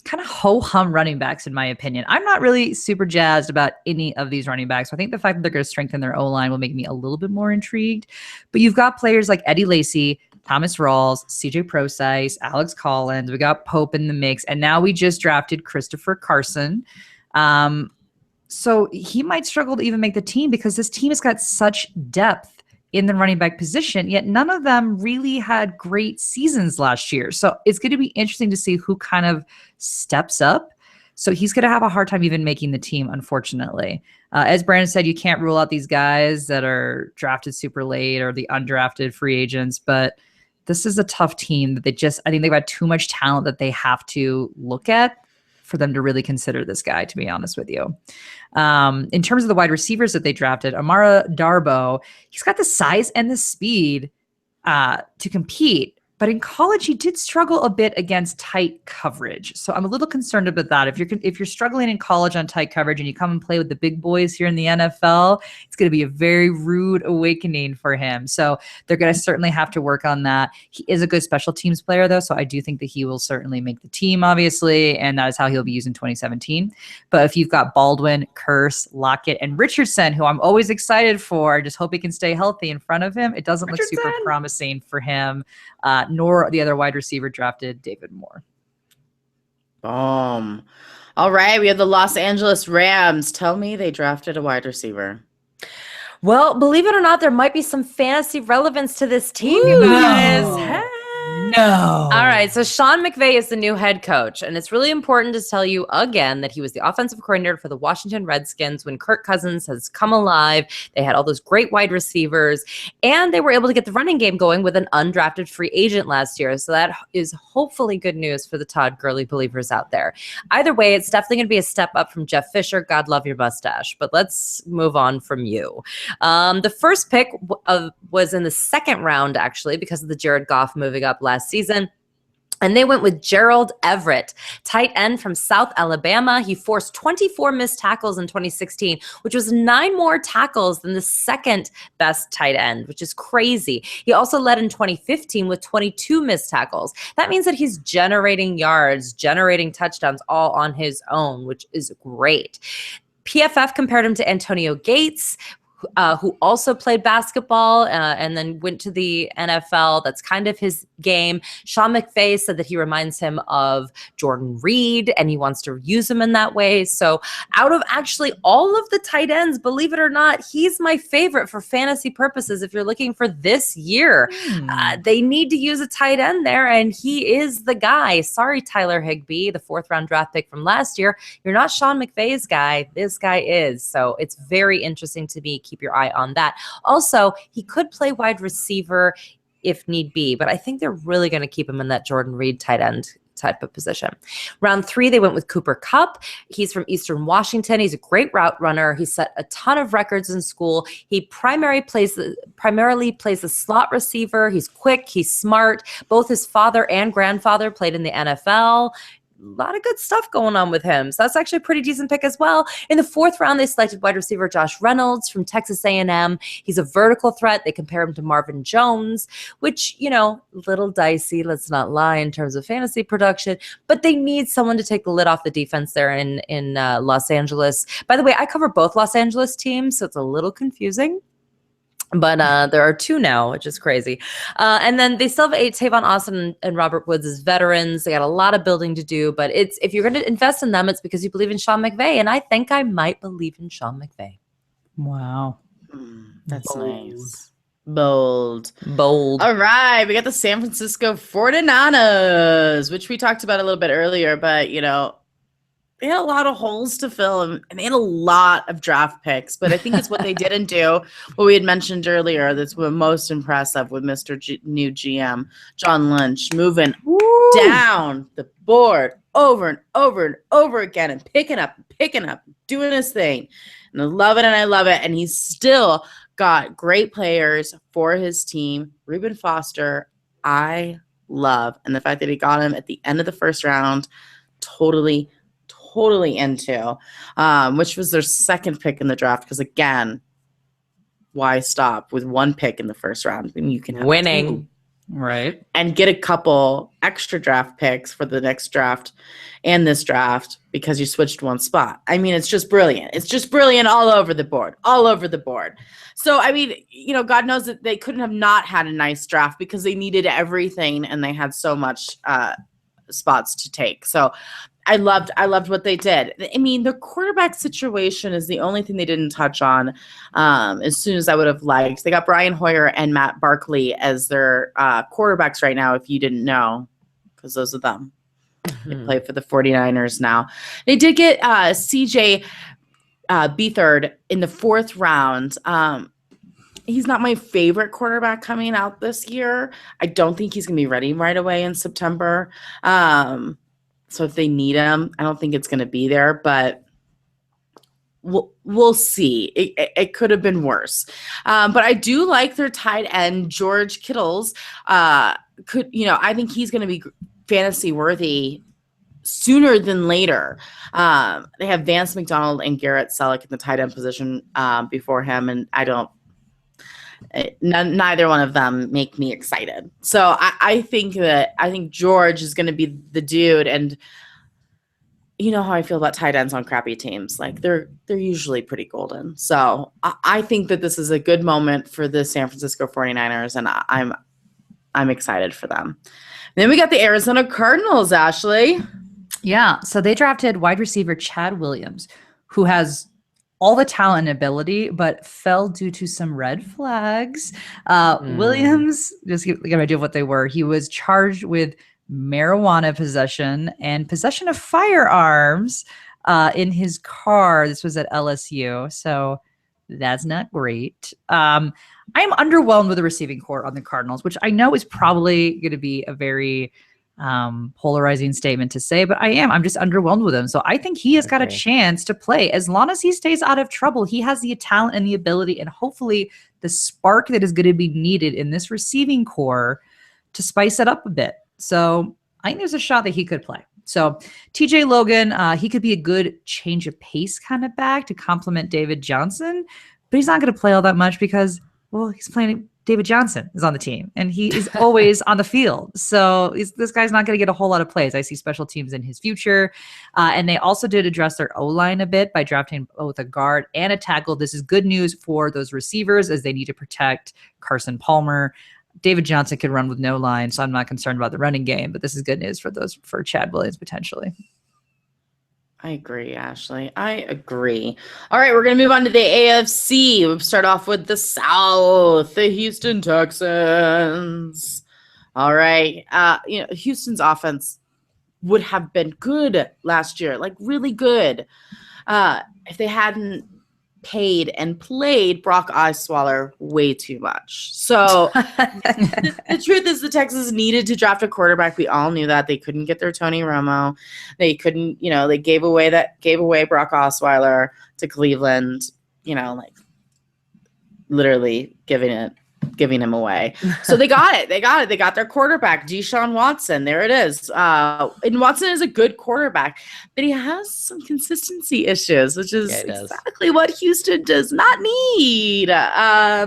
kind of ho-hum running backs, in my opinion. I'm not really super jazzed about any of these running backs. I think the fact that they're going to strengthen their O-line will make me a little bit more intrigued. But you've got players like Eddie Lacy, Thomas Rawls, CJ Prosise, Alex Collins. We got Pope in the mix. And now we just drafted Christopher Carson. So he might struggle to even make the team because this team has got such depth in the running back position, yet none of them really had great seasons last year. So it's going to be interesting to see who kind of steps up. So he's going to have a hard time even making the team, unfortunately. As Brandon said, you can't rule out these guys that are drafted super late or the undrafted free agents, but this is a tough team that I think they've got too much talent that they have to look at for them to really consider this guy, to be honest with you. In terms of the wide receivers that they drafted, Amara Darboh, he's got the size and the speed to compete. But in college, he did struggle a bit against tight coverage. So I'm a little concerned about that. If you're struggling in college on tight coverage and you come and play with the big boys here in the NFL, it's going to be a very rude awakening for him. So they're going to certainly have to work on that. He is a good special teams player, though, so I do think that he will certainly make the team, obviously, and that is how he'll be used in 2017. But if you've got Baldwin, Kearse, Lockett, and Richardson, who I'm always excited for, just hope he can stay healthy in front of him, it doesn't look super promising for him. Nor the other wide receiver drafted, David Moore. All right, we have the Los Angeles Rams. Tell me they drafted a wide receiver. Well, believe it or not, there might be some fantasy relevance to this team, you guys. Hey. No. All right, so Sean McVay is the new head coach, and it's really important to tell you again that he was the offensive coordinator for the Washington Redskins when Kirk Cousins has come alive. They had all those great wide receivers, and they were able to get the running game going with an undrafted free agent last year. So that is hopefully good news for the Todd Gurley believers out there. Either way, it's definitely going to be a step up from Jeff Fisher. God love your mustache. But let's move on from you. The first pick was in the second round, actually, because of the Jared Goff moving up last season. And they went with Gerald Everett, tight end from South Alabama. He forced 24 missed tackles in 2016, which was 9 more tackles than the second best tight end, which is crazy. He also led in 2015 with 22 missed tackles. That means that he's generating yards, generating touchdowns all on his own, which is great. PFF compared him to Antonio Gates, who also played basketball and then went to the NFL. That's kind of his game. Sean McVay said that he reminds him of Jordan Reed, and he wants to use him in that way. So out of actually all of the tight ends, believe it or not, he's my favorite for fantasy purposes. If you're looking for this year, they need to use a tight end there, and he is the guy. Sorry, Tyler Higbee, the 4th round draft pick from last year. You're not Sean McVay's guy. This guy is. So it's very interesting to me. Keep your eye on that. Also, he could play wide receiver if need be, but I think they're really going to keep him in that Jordan Reed tight end type of position. Round 3, they went with Cooper Kupp. He's from Eastern Washington. He's a great route runner. He set a ton of records in school. He primarily plays the slot receiver. He's quick. He's smart. Both his father and grandfather played in the NFL. A lot of good stuff going on with him. So that's actually a pretty decent pick as well. In the 4th round, they selected wide receiver Josh Reynolds from Texas A&M. He's a vertical threat. They compare him to Marvin Jones, which, little dicey, let's not lie, in terms of fantasy production. But they need someone to take the lid off the defense there in Los Angeles. By the way, I cover both Los Angeles teams, so it's a little confusing. But there are 2 now, which is crazy. And then they still have Tavon Austin and Robert Woods as veterans. They got a lot of building to do, but if you're going to invest in them, it's because you believe in Sean McVay. And I think I might believe in Sean McVay. Wow. That's Bold. nice. Bold. All right. We got the San Francisco 49ers, which we talked about a little bit earlier, but, they had a lot of holes to fill, and they had a lot of draft picks. But I think it's what they didn't do, what we had mentioned earlier, that's what most impressive with Mr. New GM, John Lynch, moving down the board over and over and over again and picking up, doing his thing. And I love it, and I love it. And he's still got great players for his team. Reuben Foster, I love. And the fact that he got him at the end of the 1st round, totally into, which was their 2nd pick in the draft. Because again, why stop with 1 pick in the 1st round? I mean, you can have winning, 2, right? And get a couple extra draft picks for the next draft and this draft because you switched 1 spot. I mean, it's just brilliant. It's just brilliant all over the board. So, I mean, God knows that they couldn't have not had a nice draft because they needed everything and they had so much spots to take. So I loved what they did. I mean, the quarterback situation is the only thing they didn't touch on as soon as I would have liked. They got Brian Hoyer and Matt Barkley as their quarterbacks right now, if you didn't know, because those are them. They play for the 49ers now. They did get CJ Beathard in the 4th round. He's not my favorite quarterback coming out this year. I don't think he's going to be ready right away in September. So if they need him, I don't think it's going to be there, but we'll see. It could have been worse. But I do like their tight end, George Kittles. I think he's going to be fantasy worthy sooner than later. They have Vance McDonald and Garrett Selleck in the tight end position before him, and neither one of them make me excited. So I think George is going to be the dude. And you know how I feel about tight ends on crappy teams. Like they're usually pretty golden. So I think that this is a good moment for the San Francisco 49ers, and I'm excited for them. And then we got the Arizona Cardinals, Ashley. Yeah. So they drafted wide receiver Chad Williams, who has all the talent and ability, but fell due to some red flags. Williams, just to get an idea of what they were, he was charged with marijuana possession and possession of firearms in his car. This was at LSU. So that's not great. I'm underwhelmed with the receiving corps on the Cardinals, which I know is probably going to be a very polarizing statement to say, but I'm just underwhelmed with him. So I think he has got a chance to play as long as he stays out of trouble. He has the talent and the ability and hopefully the spark that is going to be needed in this receiving corps to spice it up a bit. So I think there's a shot that he could play. So TJ Logan, he could be a good change of pace kind of back to complement David Johnson, but he's not going to play all that much because, well, he's playing David Johnson is on the team and he is always on the field. So this guy's not going to get a whole lot of plays. I see special teams in his future. And they also did address their O-line a bit by drafting both a guard and a tackle. This is good news for those receivers as they need to protect Carson Palmer. David Johnson could run with no line, so I'm not concerned about the running game, but this is good news for Chad Williams potentially. I agree, Ashley. I agree. All right, we're going to move on to the AFC. We'll start off with the South, the Houston Texans. All right. Houston's offense would have been good last year, like really good, if they hadn't paid and played Brock Osweiler way too much. So the truth is the Texans needed to draft a quarterback. We all knew that. They couldn't get their Tony Romo. They couldn't, they gave away Brock Osweiler to Cleveland, literally giving him away. So they got it. They got their quarterback, Deshaun Watson. There it is. And Watson is a good quarterback, but he has some consistency issues, which is exactly what Houston does not need.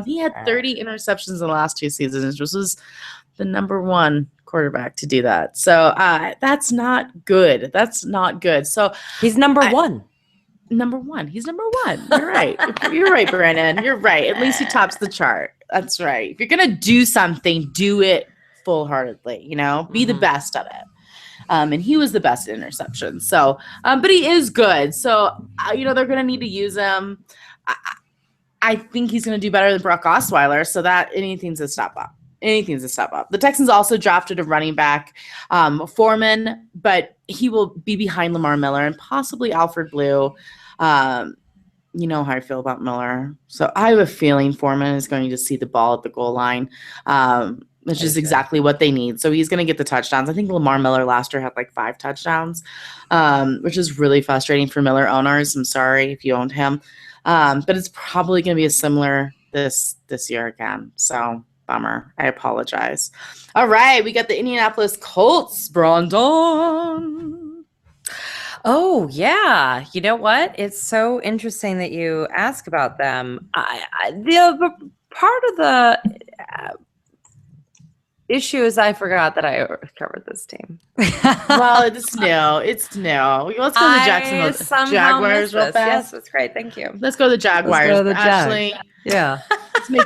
He had 30 interceptions in the last 2 seasons, which was the number 1 quarterback to do that. So that's not good. That's not good. So he's number 1. Number 1. He's number 1. You're right. You're right, Brandon. You're right. At least he tops the chart. That's right. If you're going to do something, do it full-heartedly, be the best at it. And he was the best at interceptions. So, but he is good. So, they're going to need to use him. I think he's going to do better than Brock Osweiler. So that anything's a step up. The Texans also drafted a running back, Foreman, but he will be behind Lamar Miller and possibly Alfred Blue. You know how I feel about Miller. So I have a feeling Foreman is going to see the ball at the goal line, which is exactly what they need. So he's going to get the touchdowns. I think Lamar Miller last year had like 5 touchdowns, which is really frustrating for Miller owners. I'm sorry if you owned him. But it's probably going to be a similar this year again. So bummer. I apologize. All right. We got the Indianapolis Colts, Brandon. Oh, yeah. You know what? It's so interesting that you ask about them. The part of the issue is I forgot that I covered this team. Well, it's new. Let's go to the Jacksonville Jaguars real fast. Yes, that's great. Thank you. Let's go to the Jaguars. Let's go to the Ashley. Yeah. Let's make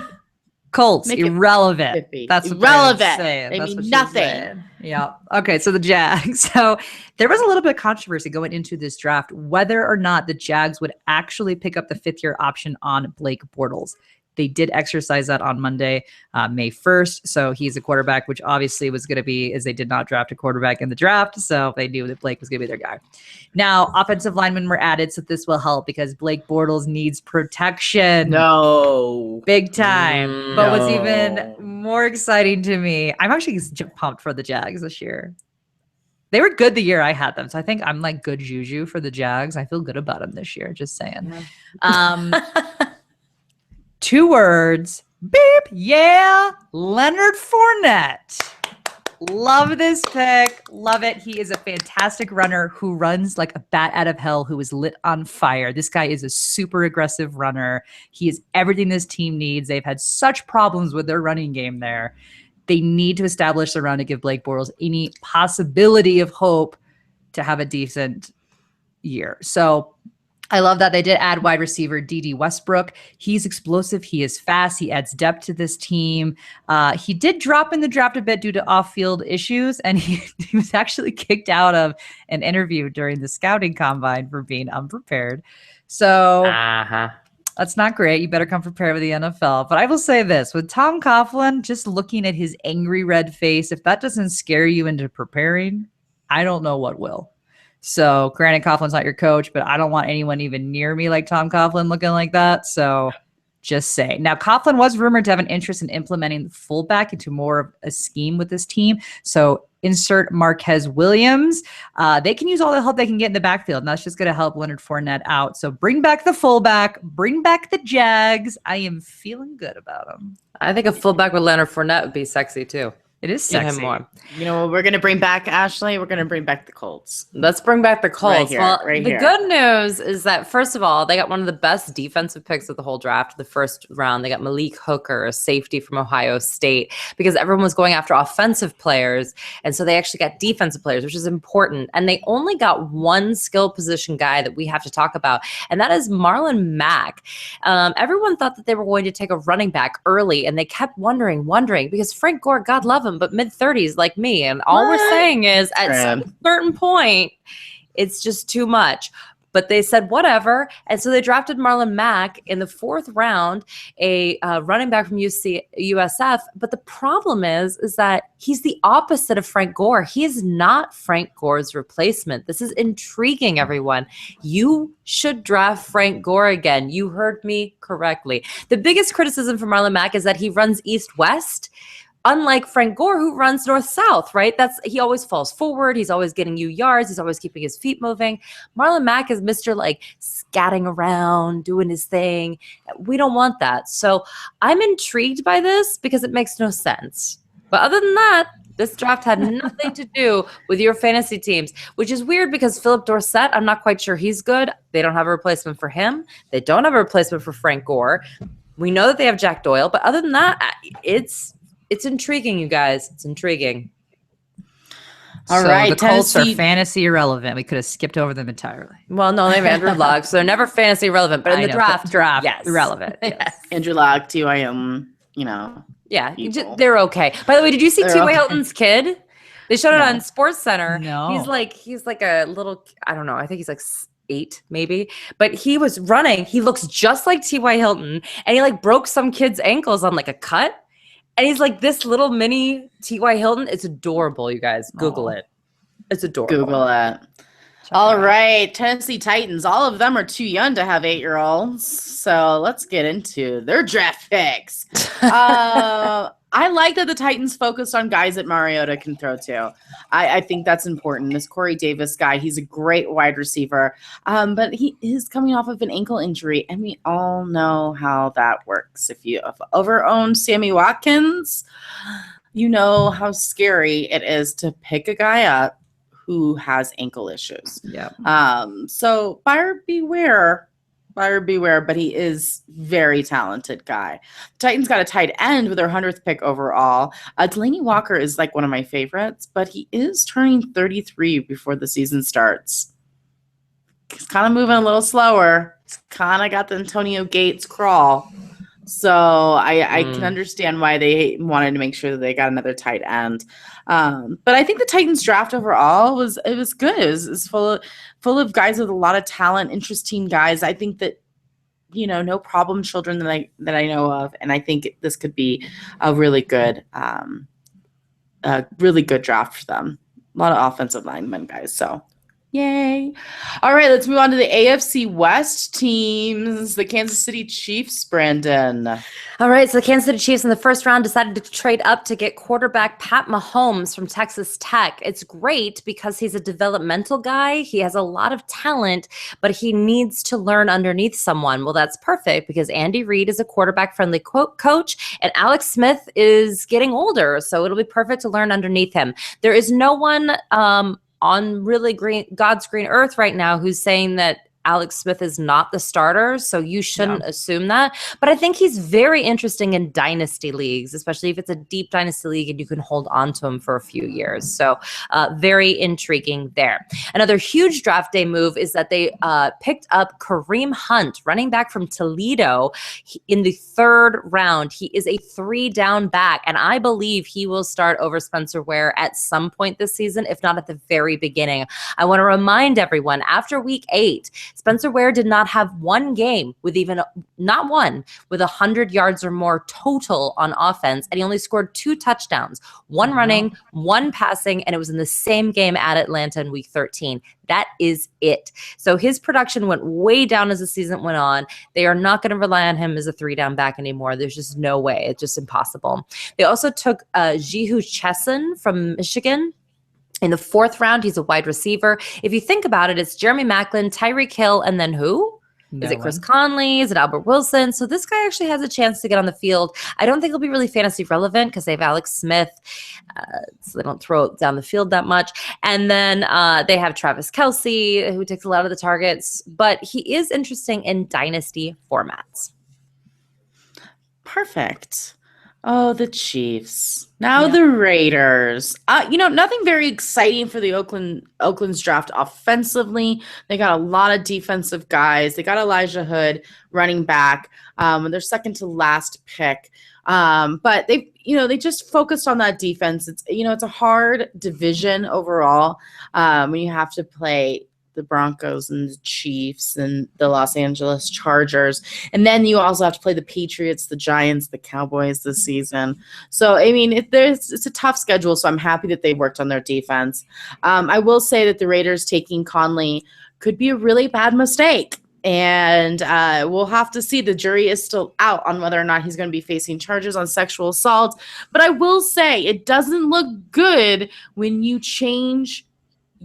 Colts, irrelevant. That's what irrelevant. They mean nothing. Yeah. Okay. So the Jags. So there was a little bit of controversy going into this draft, whether or not the Jags would actually pick up the 5th-year option on Blake Bortles. They did exercise that on Monday, May 1st. So he's a quarterback, which obviously was going to be, as they did not draft a quarterback in the draft. So they knew that Blake was going to be their guy. Now, offensive linemen were added, so this will help because Blake Bortles needs protection. No. Big time. But what's even more exciting to me, I'm actually pumped for the Jags this year. They were good the year I had them. So I think I'm like good juju for the Jags. I feel good about them this year, just saying. 2 words, beep, yeah, Leonard Fournette. Love this pick. Love it. He is a fantastic runner who runs like a bat out of hell, who is lit on fire. This guy is a super aggressive runner. He is everything this team needs. They've had such problems with their running game there. They need to establish the run to give Blake Bortles any possibility of hope to have a decent year. So I love that they did add wide receiver D.D. Westbrook. He's explosive. He is fast. He adds depth to this team. He did drop in the draft a bit due to off-field issues, and he was actually kicked out of an interview during the scouting combine for being unprepared. So that's not great. You better come prepared with the NFL. But I will say this, with Tom Coughlin, just looking at his angry red face, if that doesn't scare you into preparing, I don't know what will. So granted, Coughlin's not your coach, but I don't want anyone even near me like Tom Coughlin looking like that. So just say. Now, Coughlin was rumored to have an interest in implementing the fullback into more of a scheme with this team. So insert Marquez Williams. They can use all the help they can get in the backfield, and that's just going to help Leonard Fournette out. So bring back the fullback, bring back the Jags. I am feeling good about them. I think a fullback with Leonard Fournette would be sexy too. It is Give him sexy. more. You know what we're gonna bring back, Ashley? We're gonna bring back the Colts. Let's bring back the Colts. Right The here. good news is that, first of all, they got one of the best defensive picks of the whole draft, the first round. They got Malik Hooker, a safety from Ohio State, because everyone was going after offensive players. And so they actually got defensive players, which is important. And they only got one skill position guy that we have to talk about, and that is Marlon Mack. Everyone thought that they were going to take a running back early, and they kept wondering, because Frank Gore, God love him, but mid-30s like me. And all we're saying is at some certain point, it's just too much. But they said whatever, and so they drafted Marlon Mack in the 4th round, a running back from USF. But the problem is that he's the opposite of Frank Gore. He is not Frank Gore's replacement. This is intriguing, everyone. You should draft Frank Gore again. You heard me correctly. The biggest criticism for Marlon Mack is that he runs east-west, unlike Frank Gore, who runs north-south, right? He always falls forward. He's always getting you yards. He's always keeping his feet moving. Marlon Mack is Mr. like scatting around, doing his thing. We don't want that. So I'm intrigued by this because it makes no sense. But other than that, this draft had nothing to do with your fantasy teams, which is weird because Philip Dorsett, I'm not quite sure he's good. They don't have a replacement for him. They don't have a replacement for Frank Gore. We know that they have Jack Doyle, but other than that, it's intriguing, you guys. It's intriguing. All So right, the Colts Tennessee- are fantasy irrelevant. We could have skipped over them entirely. Well, no, they have Andrew Luck, so they're never fantasy relevant. But in I the know, draft, yes. Irrelevant. Yes. Andrew Luck, T.Y. Yeah, People. they're okay. By the way, did you see They're T.Y. okay. Hilton's kid? They showed it No. on Sports Center. No. He's like a little, I don't know. I think he's like 8 maybe, but he was running. He looks just like T.Y. Hilton, and he like broke some kid's ankles on like a cut. And he's like this little mini T.Y. Hilton. It's adorable, you guys. Google it. It's adorable. Google it. All right, Tennessee Titans. All of them are too young to have 8-year-olds. So let's get into their draft picks. I like that the Titans focused on guys that Mariota can throw to. I think that's important. This Corey Davis guy, he's a great wide receiver, but he is coming off of an ankle injury, and we all know how that works. If you have over-owned Sammy Watkins, you know how scary it is to pick a guy up who has ankle issues. Yeah. So buyer beware, but he is very talented guy. The Titans got a tight end with their 100th pick overall. Delaney Walker is like one of my favorites, but he is turning 33 before the season starts. He's kind of moving a little slower. He's kind of got the Antonio Gates crawl. So I can understand why they wanted to make sure that they got another tight end. But I think the Titans draft overall was good. It was full of guys with a lot of talent, interesting guys. I think that, no problem children that I know of, and I think this could be a really good draft for them. A lot of offensive linemen guys. So yay. All right, let's move on to the AFC West teams. The Kansas City Chiefs, Brandon. All right, so the Kansas City Chiefs in the first round decided to trade up to get quarterback Pat Mahomes from Texas Tech. It's great because he's a developmental guy. He has a lot of talent, but he needs to learn underneath someone. Well, that's perfect because Andy Reid is a quarterback-friendly coach, and Alex Smith is getting older, so it'll be perfect to learn underneath him. There is no one on really God's green earth right now who's saying that Alex Smith is not the starter, so you shouldn't assume that. But I think he's very interesting in dynasty leagues, especially if it's a deep dynasty league and you can hold on to him for a few years. So very intriguing there. Another huge draft day move is that they picked up Kareem Hunt, running back from Toledo, in the 3rd round. He is a 3-down back, and I believe he will start over Spencer Ware at some point this season, if not at the very beginning. I want to remind everyone, after week 8, Spencer Ware did not have one game with not one with 100 yards or more total on offense, and he only scored 2 touchdowns, 1 running, 1 passing, and it was in the same game at Atlanta in week 13. That is it. So his production went way down as the season went on. They are not going to rely on him as a 3-down back anymore. There's just no way. It's just impossible. They also took Jihu Chesson from Michigan. In the 4th round, he's a wide receiver. If you think about it, it's Jeremy Maclin, Tyreek Hill, and then who? Is it Chris Conley? Is it Albert Wilson? So this guy actually has a chance to get on the field. I don't think he'll be really fantasy relevant because they have Alex Smith, so they don't throw it down the field that much. And then they have Travis Kelce, who takes a lot of the targets. But he is interesting in dynasty formats. Perfect. Oh, the Chiefs. Now the Raiders. Nothing very exciting for the Oakland's draft offensively. They got a lot of defensive guys. They got Elijah Hood, running back. They're second to last pick. But they just focused on that defense. It's a hard division overall when you have to play the Broncos and the Chiefs and the Los Angeles Chargers. And then you also have to play the Patriots, the Giants, the Cowboys this season. So, it's a tough schedule, so I'm happy that they worked on their defense. I will say that the Raiders taking Conley could be a really bad mistake. And we'll have to see. The jury is still out on whether or not he's going to be facing charges on sexual assault. But I will say it doesn't look good when you change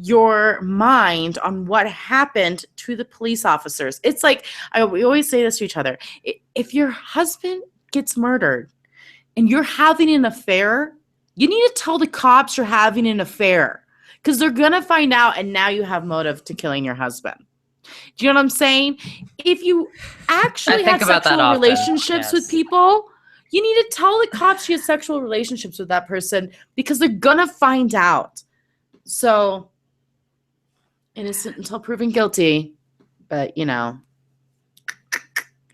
your mind on what happened to the police officers. It's like, we always say this to each other. If your husband gets murdered and you're having an affair, you need to tell the cops you're having an affair because they're going to find out, and now you have motive to killing your husband. Do you know what I'm saying? If you actually have sexual relationships with people, you need to tell the cops you had sexual relationships with that person because they're going to find out. So, innocent until proven guilty, but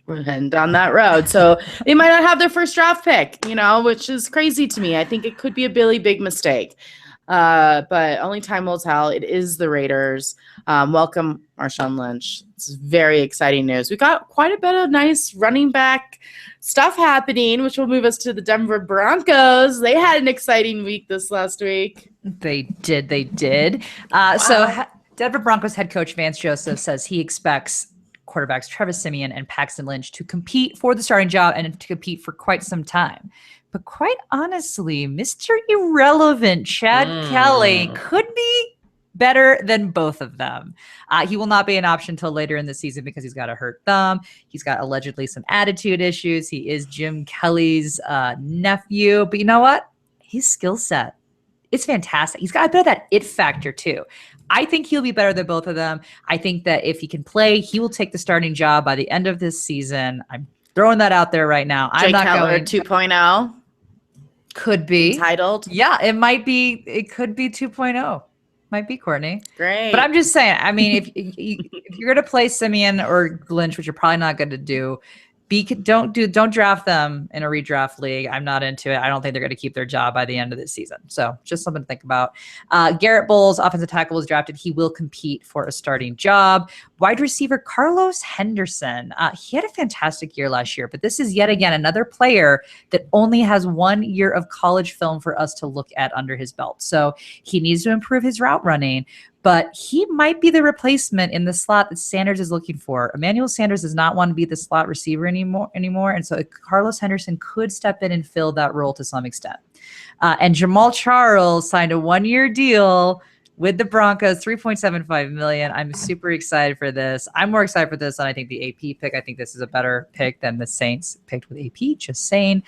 we're heading down that road. So they might not have their first draft pick, which is crazy to me. I think it could be a really big mistake, but only time will tell. It is the Raiders. Welcome, Marshawn Lynch. It's very exciting news. We got quite a bit of nice running back stuff happening, which will move us to the Denver Broncos. They had an exciting week this last week. They did. So Denver Broncos head coach Vance Joseph says he expects quarterbacks Travis Simeon and Paxton Lynch to compete for the starting job and to compete for quite some time. But quite honestly, Mr. Irrelevant Chad Kelly could be better than both of them. He will not be an option until later in the season because he's got a hurt thumb. He's got allegedly some attitude issues. He is Jim Kelly's nephew. But you know what? His skill set, it's fantastic. He's got a bit of that it factor too. I think he'll be better than both of them. I think that if he can play, he will take the starting job by the end of this season. I'm throwing that out there right now. I'm not going 2.0. Could be. Entitled. Yeah, it might be. It could be 2.0. Might be, Courtney. Great. But I'm just saying, if you're going to play Simeon or Lynch, which you're probably not going to do, don't draft them in a redraft league. I'm not into it. I don't think they're going to keep their job by the end of this season. So just something to think about. Garrett Bowles, offensive tackle, was drafted. He will compete for a starting job. Wide receiver Carlos Henderson. He had a fantastic year last year, but this is yet again another player that only has 1 year of college film for us to look at under his belt. So he needs to improve his route running. But he might be the replacement in the slot that Sanders is looking for. Emmanuel Sanders does not want to be the slot receiver anymore. And so Carlos Henderson could step in and fill that role to some extent. And Jamal Charles signed a 1-year deal with the Broncos, $3.75 million. I'm super excited for this. I'm more excited for this than I think the AP pick. I think this is a better pick than the Saints picked with AP, just saying.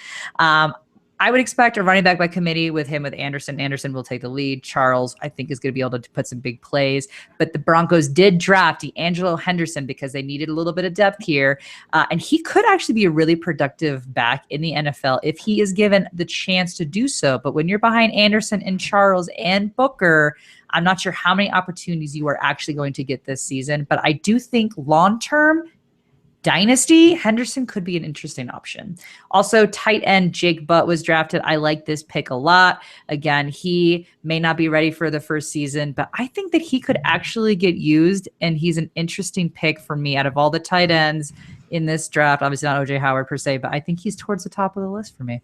I would expect a running back by committee with Anderson. Anderson will take the lead. Charles, I think, is going to be able to put some big plays. But the Broncos did draft D'Angelo Henderson because they needed a little bit of depth here. And he could actually be a really productive back in the NFL if he is given the chance to do so. But when you're behind Anderson and Charles and Booker, I'm not sure how many opportunities you are actually going to get this season. But I do think long-term, Dynasty, Henderson could be an interesting option. Also, tight end Jake Butt was drafted. I like this pick a lot. Again, he may not be ready for the first season, but I think that he could actually get used, and he's an interesting pick for me out of all the tight ends in this draft. Obviously not OJ Howard per se, but I think he's towards the top of the list for me.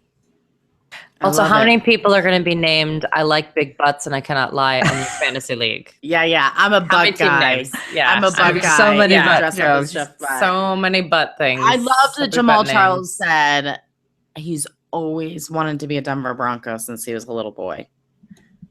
Also, how many people are going to be named I like big butts and I cannot lie in your fantasy league? Yeah. I'm a butt guy. Yeah. I'm a butt guy. So many butt Dress up as jokes. Jeff Butt. So many butt things. I love that Every Jamal butt name. Charles said he's always wanted to be a Denver Bronco since he was a little boy.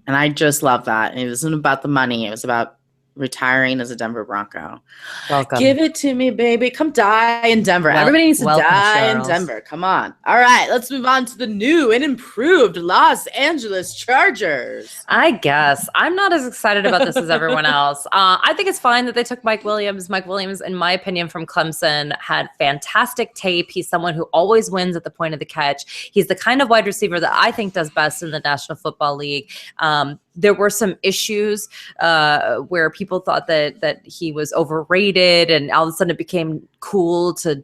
And I just love that. It wasn't about the money. It was about retiring as a Denver Bronco. Welcome. Give it to me, baby. Come die in Denver. Everybody needs to welcome, die Charles. in Denver. Come on. All right, let's move on to the new and improved Los Angeles Chargers. I guess I'm not as excited about this as everyone else. I think it's fine that they took Mike Williams. Mike Williams, in my opinion, from Clemson, had fantastic tape. He's someone who always wins at the point of the catch. He's the kind of wide receiver that I think does best in the National Football League. There were some issues where people thought that he was overrated, and all of a sudden it became cool to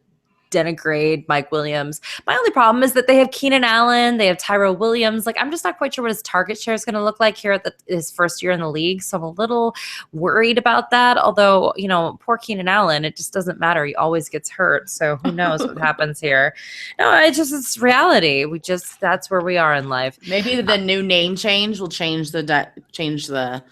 denigrate Mike Williams. My only problem is that they have Keenan Allen, they have Tyrell Williams. Like, I'm just not quite sure what his target share is going to look like here at his first year in the league. So I'm a little worried about that. Although, poor Keenan Allen, it just doesn't matter. He always gets hurt. So who knows what happens here? No, it's reality. That's where we are in life. Maybe the new name change will change the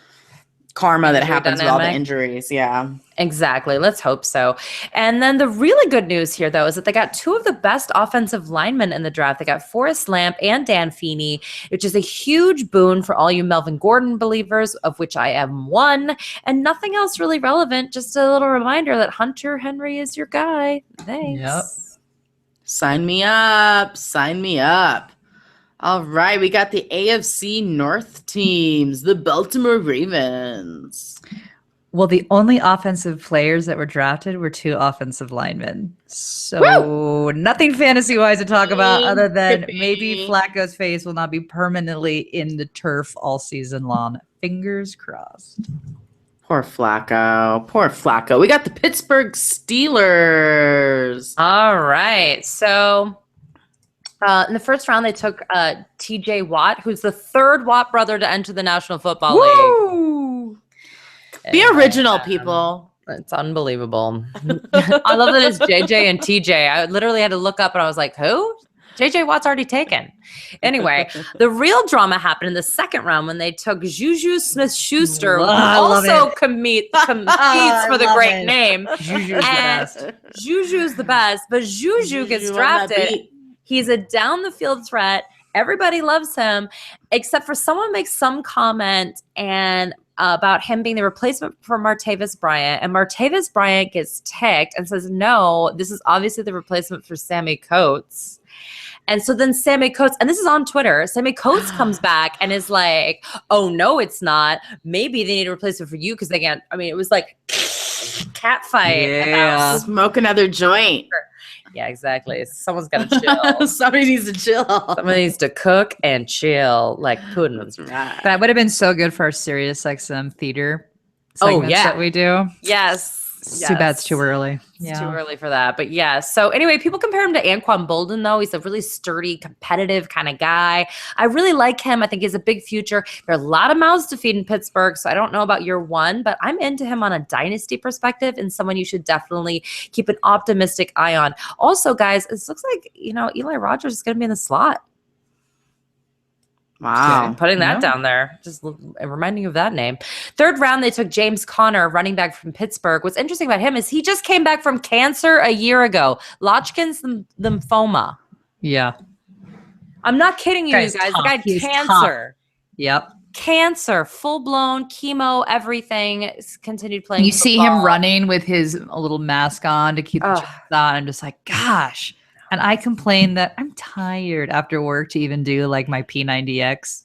karma that Injury happens with all the dynamic. injuries. Yeah. Exactly. Let's hope so. And then the really good news here, though, is that they got two of the best offensive linemen in the draft. They got Forrest Lamp and Dan Feeney, which is a huge boon for all you Melvin Gordon believers, of which I am one, and nothing else really relevant. Just a little reminder that Hunter Henry is your guy. Thanks. Yep. Sign me up. Sign me up. All right. We got the AFC North teams, the Baltimore Ravens. Well, the only offensive players that were drafted were two offensive linemen. So nothing fantasy-wise to talk about other than maybe Flacco's face will not be permanently in the turf all season long. Fingers crossed. Poor Flacco. Poor Flacco. We got the Pittsburgh Steelers. All right. So in the first round, they took TJ Watt, who's the third Watt brother to enter the National Football League. Woo! Be original, people. It's unbelievable. I love that it's JJ and TJ. I literally had to look up and I was like, who? JJ Watt's already taken. Anyway, the real drama happened in the second round when they took Juju Smith-Schuster, who I love also it. competes for the love great it. name. Juju's the And best. Juju's the best, but Juju gets Juju on that drafted. beat. He's a down the field threat. Everybody loves him, except for someone makes some comment and about him being the replacement for Martavis Bryant. And Martavis Bryant gets ticked and says, no, this is obviously the replacement for Sammy Coates. And so then Sammy Coates, and this is on Twitter, Sammy Coates comes back and is like, oh, no, it's not. Maybe they need a replacement for you because they can't. I mean, it was like cat fight. Yeah. Smoke another joint. Yeah, exactly. Someone's got to chill. Somebody needs to chill. Someone needs to cook and chill like Putin. That's right. That would have been so good for our Sirius XM theater Oh, segments yeah. that we do. Yes. It's too bad it's too early. It's too early for that. But yeah. So anyway, people compare him to Anquan Bolden, though. He's a really sturdy, competitive kind of guy. I really like him. I think he has a big future. There are a lot of mouths to feed in Pittsburgh. So I don't know about year one, but I'm into him on a dynasty perspective and someone you should definitely keep an optimistic eye on. Also, guys, it looks like, Eli Rogers is going to be in the slot. Wow. I'm putting that Yeah. down there. Just reminding you of that name. Third round, they took James Conner, running back from Pittsburgh. What's interesting about him is he just came back from cancer a year ago. Hodgkin's lymphoma. Yeah. I'm not kidding you, Guy's guys. tough. The guy He's had tough. cancer. Yep. Cancer, full-blown chemo, everything. Continued playing You see him football. running with his a little mask on to keep the Ugh. chest on. I'm just like, gosh, And I complain that I'm tired after work to even do like my P90X.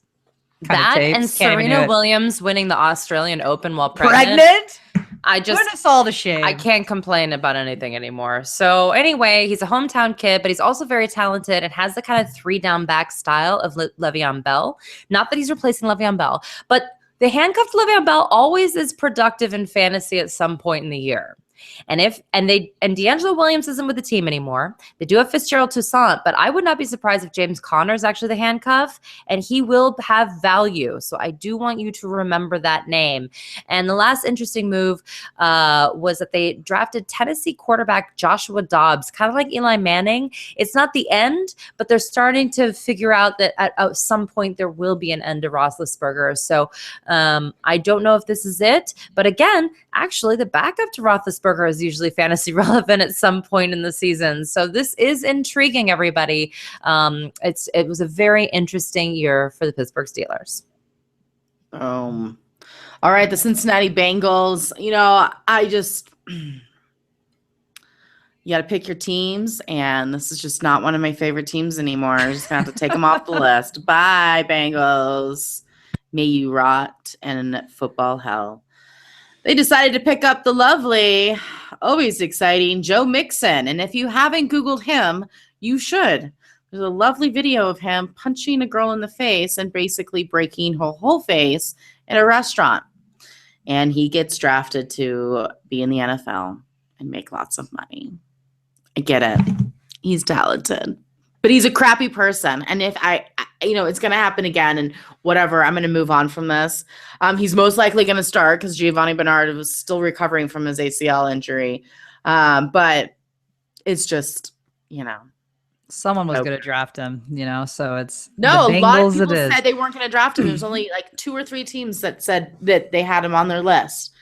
That tapes. and Can't even do Serena it. Williams winning the Australian Open while pregnant. I Put just us all to shame. I can't complain about anything anymore. So anyway, he's a hometown kid, but he's also very talented and has the kind of 3 down back style of Le'Veon Bell. Not that he's replacing Le'Veon Bell, but the handcuffed Le'Veon Bell always is productive in fantasy at some point in the year. And D'Angelo Williams isn't with the team anymore. They do have Fitzgerald Toussaint, but I would not be surprised if James Conner is actually the handcuff, and he will have value. So I do want you to remember that name. And the last interesting move was that they drafted Tennessee quarterback Joshua Dobbs, kind of like Eli Manning. It's not the end, but they're starting to figure out that at some point there will be an end to Roethlisberger. So I don't know if this is it, but again, actually the backup to Roethlisberger is usually fantasy relevant at some point in the season. So this is intriguing, everybody. It was a very interesting year for the Pittsburgh Steelers. All right, the Cincinnati Bengals. I just you got to pick your teams, and this is just not one of my favorite teams anymore. I'm just gonna have to take them off the list. Bye, Bengals. May you rot in football hell. They decided to pick up the lovely, always exciting Joe Mixon. And if you haven't Googled him, you should. There's a lovely video of him punching a girl in the face and basically breaking her whole face in a restaurant. And he gets drafted to be in the NFL and make lots of money. I get it. He's talented. But he's a crappy person. And if it's going to happen again and whatever, I'm going to move on from this. He's most likely going to start because Giovanni Bernard was still recovering from his ACL injury. But it's just, Someone was going to draft him, so it's no, the a lot of Bengals people it said is. they weren't going to draft him. There's only like 2 or 3 teams that said that they had him on their list.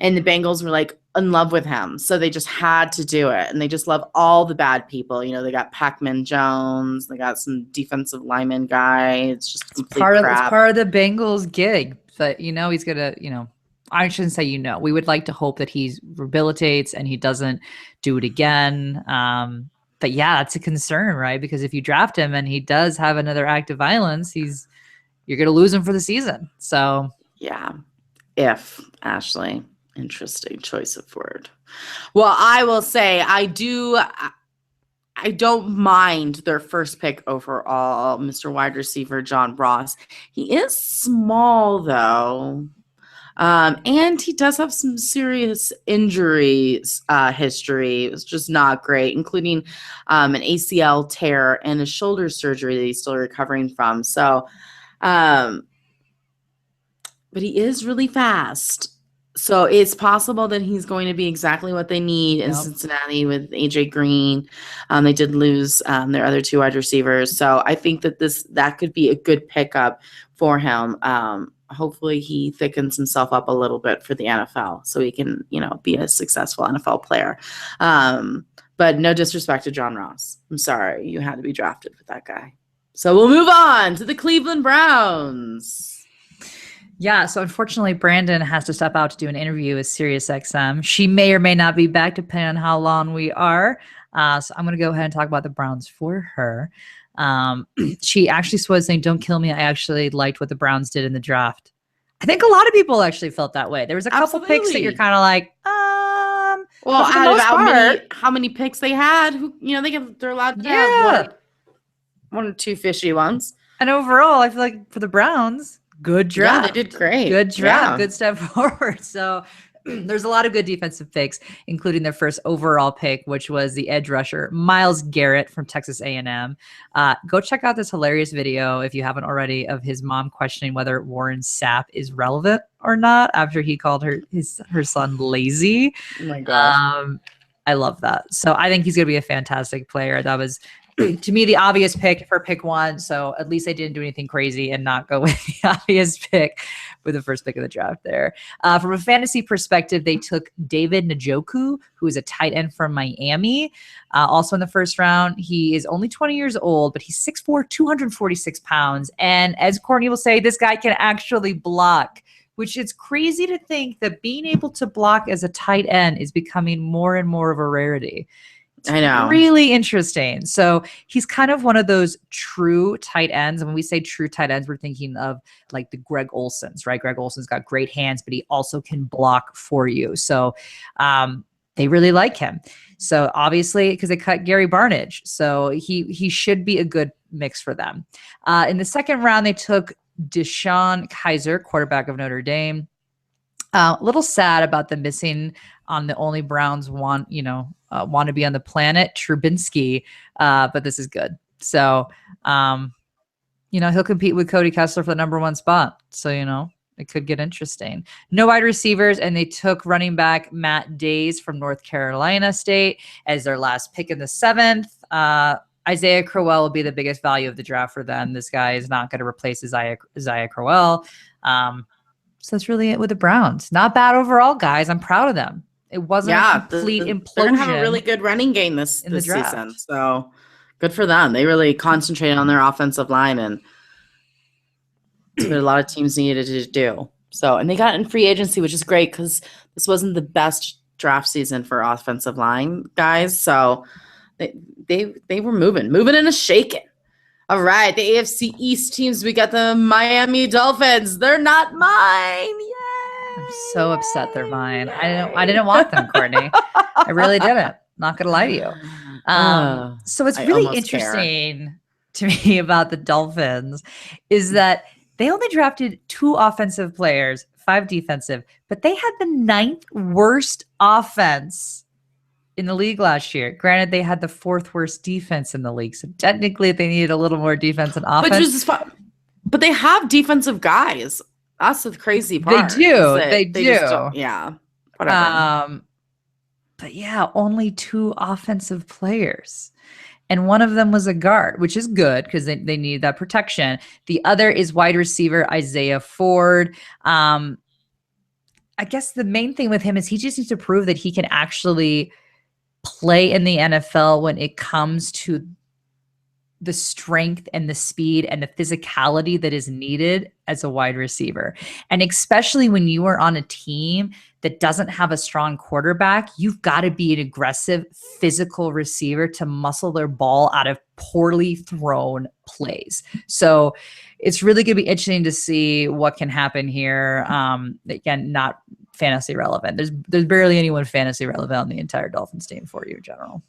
And the Bengals were like in love with him. So they just had to do it. And they just love all the bad people. They got Pac-Man Jones. They got some defensive lineman guy. It's just complete crap. It's part of the Bengals gig. But, he's going to, I shouldn't say, we would like to hope that he rehabilitates and he doesn't do it again. But yeah, that's a concern, right? Because if you draft him and he does have another act of violence, you're going to lose him for the season. So yeah, Ashley. Interesting choice of word. Well, I will say I don't mind their first pick overall, Mr. Wide Receiver John Ross. He is small though. And he does have some serious injuries history. It was just not great, including an ACL tear and a shoulder surgery that he's still recovering from. So, but he is really fast. So it's possible that he's going to be exactly what they need in Cincinnati with AJ Green. They did lose their other 2 wide receivers. So I think that could be a good pickup for him. Hopefully he thickens himself up a little bit for the NFL so he can, be a successful NFL player. But no disrespect to John Ross. I'm sorry. You had to be drafted with that guy. So we'll move on to the Cleveland Browns. Yeah, so unfortunately, Brandon has to step out to do an interview with SiriusXM. She may or may not be back, depending on how long we are. So I'm going to go ahead and talk about the Browns for her. She actually was saying, "Don't kill me. I actually liked what the Browns did in the draft." I think a lot of people actually felt that way. There was a couple picks that you're kind of like, Well, out of how many picks they had, they're allowed to have one or 2 fishy ones. And overall, I feel like for the Browns, good draft. Yeah, they did great. Good draft. Good step forward. So there's a lot of good defensive picks, including their first overall pick, which was the edge rusher, Myles Garrett from Texas A&M. Go check out this hilarious video, if you haven't already, of his mom questioning whether Warren Sapp is relevant or not after he called her son lazy. Oh my gosh. I love that. So I think he's going to be a fantastic player. That was, to me, the obvious pick for pick 1. So at least they didn't do anything crazy and not go with the obvious pick with the first pick of the draft there. From a fantasy perspective, they took David Njoku, who is a tight end from Miami. Also in the first round, he is only 20 years old, but he's 6'4", 246 pounds. And as Courtney will say, this guy can actually block, which is crazy to think that being able to block as a tight end is becoming more and more of a rarity. I know. Really interesting. So he's kind of one of those true tight ends. And when we say true tight ends, we're thinking of like the Greg Olsons, right? Greg Olson's got great hands, but he also can block for you. So they really like him. So obviously, because they cut Gary Barnidge, so he should be a good mix for them. In the second round, they took Deshaun Kaiser, quarterback of Notre Dame. A little sad about the missing on the only Browns want to be on the planet, Trubinsky, but this is good. So, he'll compete with Cody Kessler for the number 1 spot. So, it could get interesting. No wide receivers, and they took running back Matt Days from North Carolina State as their last pick in the 7th. Isaiah Crowell will be the biggest value of the draft for them. This guy is not going to replace Isaiah Crowell. So that's really it with the Browns. Not bad overall, guys. I'm proud of them. It wasn't a complete implosion. They're going to have a really good running game this season. So good for them. They really concentrated on their offensive line, and a lot of teams needed to do. So, and they got in free agency, which is great because this wasn't the best draft season for offensive line guys. So they were moving and a shaking. All right, the AFC East teams, we got the Miami Dolphins. They're not mine. Yay! I'm so upset they're mine. I didn't want them, Courtney. I really didn't. Not gonna lie to you. So it's really interesting to me about the Dolphins is that they only drafted 2 offensive players, 5 defensive, but they had the 9th worst offense in the league last year. Granted, they had the 4th worst defense in the league. So technically they needed a little more defense and offense. But they have defensive guys. That's the crazy part. They do. They do. Whatever. But yeah, only 2 offensive players. And one of them was a guard, which is good because they need that protection. The other is wide receiver Isaiah Ford. I guess the main thing with him is he just needs to prove that he can actually play in the NFL when it comes to the strength and the speed and the physicality that is needed as a wide receiver. And especially when you are on a team that doesn't have a strong quarterback, you've got to be an aggressive physical receiver to muscle their ball out of poorly thrown plays. So it's really going to be interesting to see what can happen here. Again, not fantasy relevant. There's barely anyone fantasy relevant on the entire Dolphins team for you in general.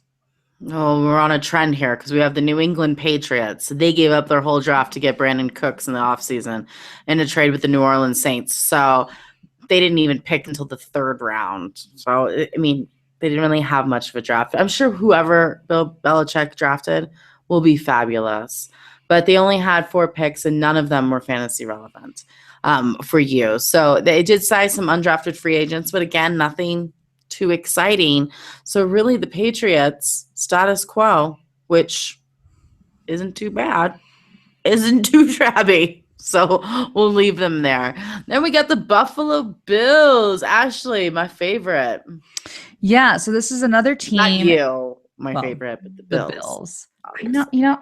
Oh, we're on a trend here because we have the New England Patriots. They gave up their whole draft to get Brandon Cooks in the offseason in a trade with the New Orleans Saints. So they didn't even pick until the 3rd round. So, I mean, they didn't really have much of a draft. I'm sure whoever Bill Belichick drafted will be fabulous. But they only had 4 picks, and none of them were fantasy relevant for you. So they did sign some undrafted free agents, but again, nothing too exciting. So really the Patriots status quo, which isn't too bad, isn't too shabby. So we'll leave them there. Then we got the Buffalo Bills. Ashley, my favorite. Yeah, so this is another team. Not you, favorite, but the Bills. The Bills.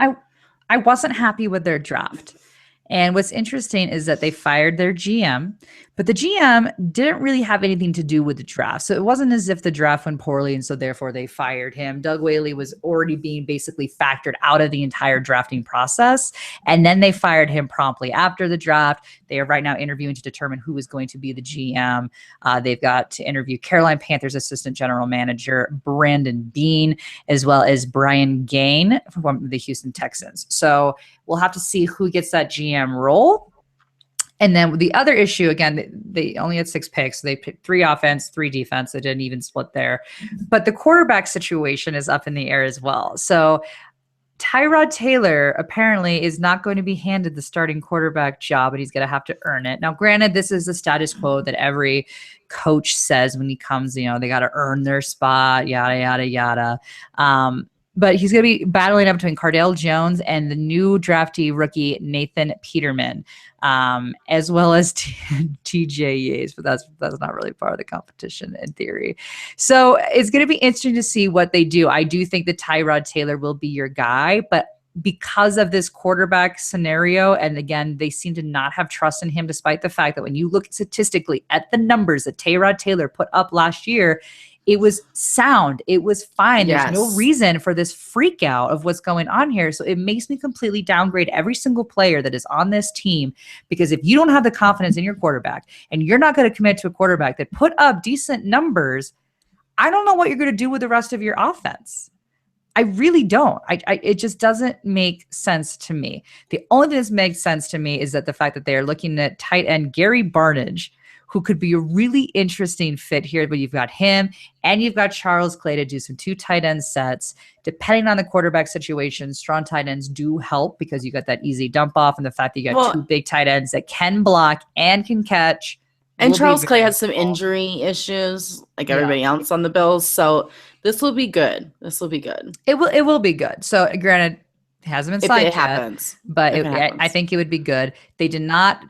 I wasn't happy with their draft. And what's interesting is that they fired their GM, but the GM didn't really have anything to do with the draft. So it wasn't as if the draft went poorly and so therefore they fired him. Doug Whaley was already being basically factored out of the entire drafting process. And then they fired him promptly after the draft. They are right now interviewing to determine who is going to be the GM. They've got to interview Carolina Panthers assistant general manager Brandon Beane, as well as Brian Gain from the Houston Texans. So we'll have to see who gets that GM role. And then the other issue, again, they only had 6 picks. So they picked 3 offense, 3 defense. They didn't even split there. But the quarterback situation is up in the air as well. So Tyrod Taylor apparently is not going to be handed the starting quarterback job, and he's going to have to earn it. Now, granted, this is the status quo that every coach says when he comes, they got to earn their spot, yada, yada, yada. But he's going to be battling up between Cardale Jones and the new draftee rookie Nathan Peterman, as well as TJ Yates. But that's not really part of the competition in theory. So it's going to be interesting to see what they do. I do think that Tyrod Taylor will be your guy, but because of this quarterback scenario, and again, they seem to not have trust in him, despite the fact that when you look statistically at the numbers that Tyrod Taylor put up last year, it was sound. It was fine. There's no Yes. reason for this freak out of what's going on here. So it makes me completely downgrade every single player that is on this team, because if you don't have the confidence in your quarterback and you're not going to commit to a quarterback that put up decent numbers, I don't know what you're going to do with the rest of your offense. I really don't. It just doesn't make sense to me. The only thing that makes sense to me is that the fact that they are looking at tight end Gary Barnidge, who could be a really interesting fit here, but you've got him and you've got Charles Clay to do some 2 tight end sets. Depending on the quarterback situation, strong tight ends do help because you got that easy dump off, and the fact that you got 2 big tight ends that can block and can catch. And Charles Clay has some injury issues like everybody else on the Bills. So this will be good. This will be good. It will be good. So granted, it hasn't been signed If yet, it happens. but I think it would be good. They did not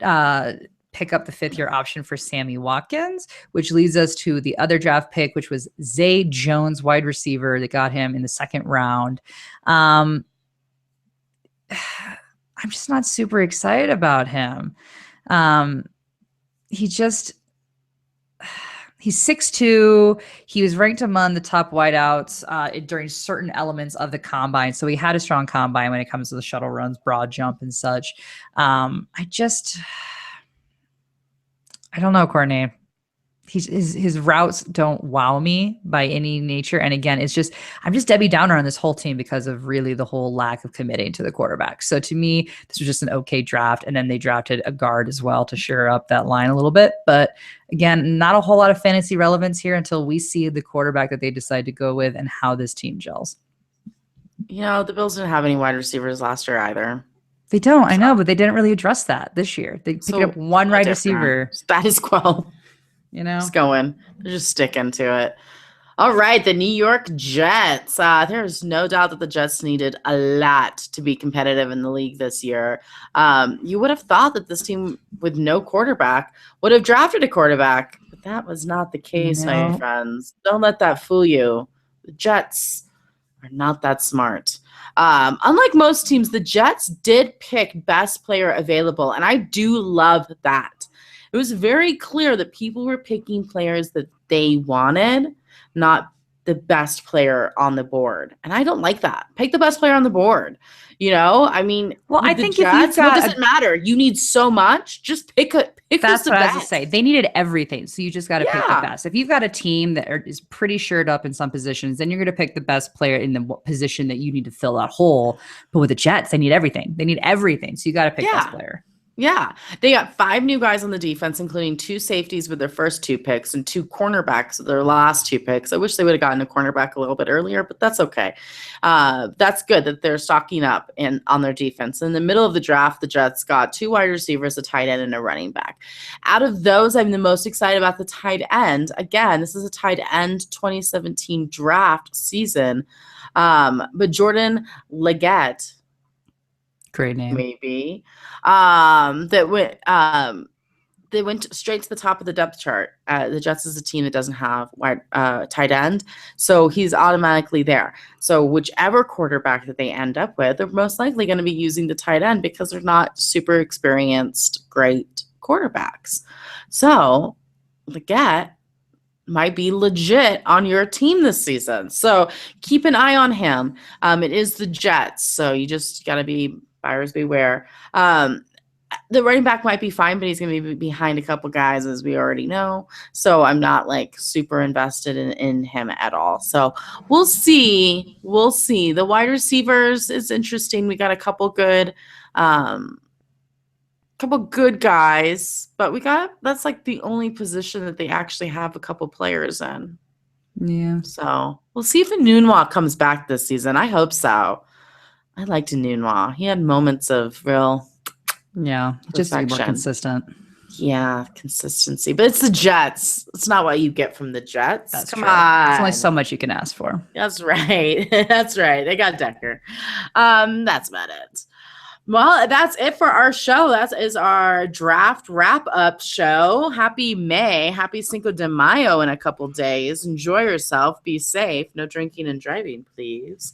pick up the 5th-year option for Sammy Watkins, which leads us to the other draft pick, which was Zay Jones, wide receiver. They got him in the 2nd round. I'm just not super excited about him. He's 6'2". He was ranked among the top wideouts during certain elements of the combine. So he had a strong combine when it comes to the shuttle runs, broad jump, and such. I don't know, Courtney. His routes don't wow me by any nature. And again, I'm just Debbie Downer on this whole team because of really the whole lack of committing to the quarterback. So to me, this was just an okay draft. And then they drafted a guard as well to shore up that line a little bit. But again, not a whole lot of fantasy relevance here until we see the quarterback that they decide to go with and how this team gels. The Bills didn't have any wide receivers last year either. They don't, I know, but they didn't really address that this year. They picked up one wide receiver. Status quo. Just going. They're just sticking to it. All right, the New York Jets. There's no doubt that the Jets needed a lot to be competitive in the league this year. You would have thought that this team with no quarterback would have drafted a quarterback, but that was not the case, my friends. Don't let that fool you. The Jets are not that smart. Unlike most teams, the Jets did pick best player available, and I do love that. It was very clear that people were picking players that they wanted, not the best player on the board. And I don't like that. Pick the best player on the board. I think Jets, if you've got what does it matter? You need so much. Just pick that's what I was going to say. They needed everything. So you just got to pick the best. If you've got a team that is pretty shored up in some positions, then you're going to pick the best player in the position that you need to fill that hole. But with the Jets, they need everything. They need everything. So you got to pick best player. Yeah. They got 5 new guys on the defense, including 2 safeties with their first 2 picks and 2 cornerbacks with their last 2 picks. I wish they would have gotten a cornerback a little bit earlier, but that's okay. That's good that they're stocking up on their defense. In the middle of the draft, the Jets got 2 wide receivers, a tight end, and a running back. Out of those, I'm the most excited about the tight end. Again, this is a tight end 2017 draft season. But Jordan Leggett, great name. Maybe. They went straight to the top of the depth chart. The Jets is a team that doesn't have wide tight end, so he's automatically there. So whichever quarterback that they end up with, they're most likely going to be using the tight end because they're not super experienced, great quarterbacks. So Leggett might be legit on your team this season. So keep an eye on him. It is the Jets, so you just got to be buyers beware. The running back might be fine, but he's going to be behind a couple guys, as we already know. So I'm not super invested in him at all. So we'll see. We'll see. The wide receivers is interesting. We got a couple good guys, but that's the only position that they actually have a couple players in. Yeah. So we'll see if Enunwa comes back this season. I hope so. I liked Enunwa. He had moments of real just be more consistent. Yeah, consistency. But it's the Jets. It's not what you get from the Jets. Come on. There's only so much you can ask for. That's right. That's right. They got Decker. That's about it. Well, that's it for our show. That is our draft wrap-up show. Happy May. Happy Cinco de Mayo in a couple days. Enjoy yourself. Be safe. No drinking and driving, please.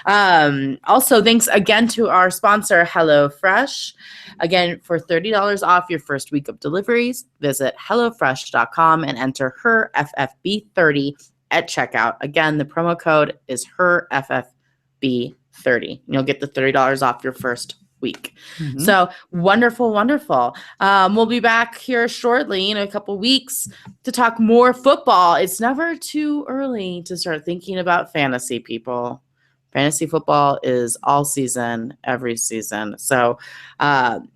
Also, thanks again to our sponsor, HelloFresh. Again, for $30 off your first week of deliveries, visit HelloFresh.com and enter her FFB30 at checkout. Again, the promo code is HerFFB30. And you'll get the $30 off your first week. So wonderful, wonderful. We'll be back here shortly in a couple weeks to talk more football. It's never too early to start thinking about fantasy, people. Fantasy football is all season, every season. So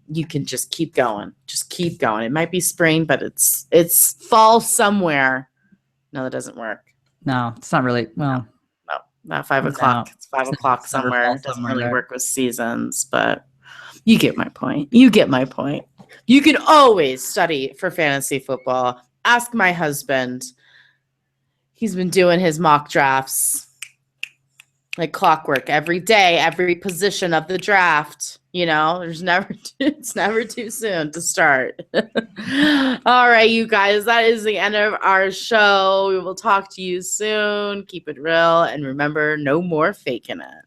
you can just keep going. Just keep going. It might be spring, but it's fall somewhere. No, that doesn't work. No, it's not really. Well, no, not 5 o'clock. It's 5 o'clock somewhere. It doesn't really there. work with seasons, but you get my point. You get my point. You can always study for fantasy football. Ask my husband. He's been doing his mock drafts like clockwork every day, every position of the draft. You know, it's never too soon to start. All right, you guys, that is the end of our show. We will talk to you soon. Keep it real. And remember, no more faking it.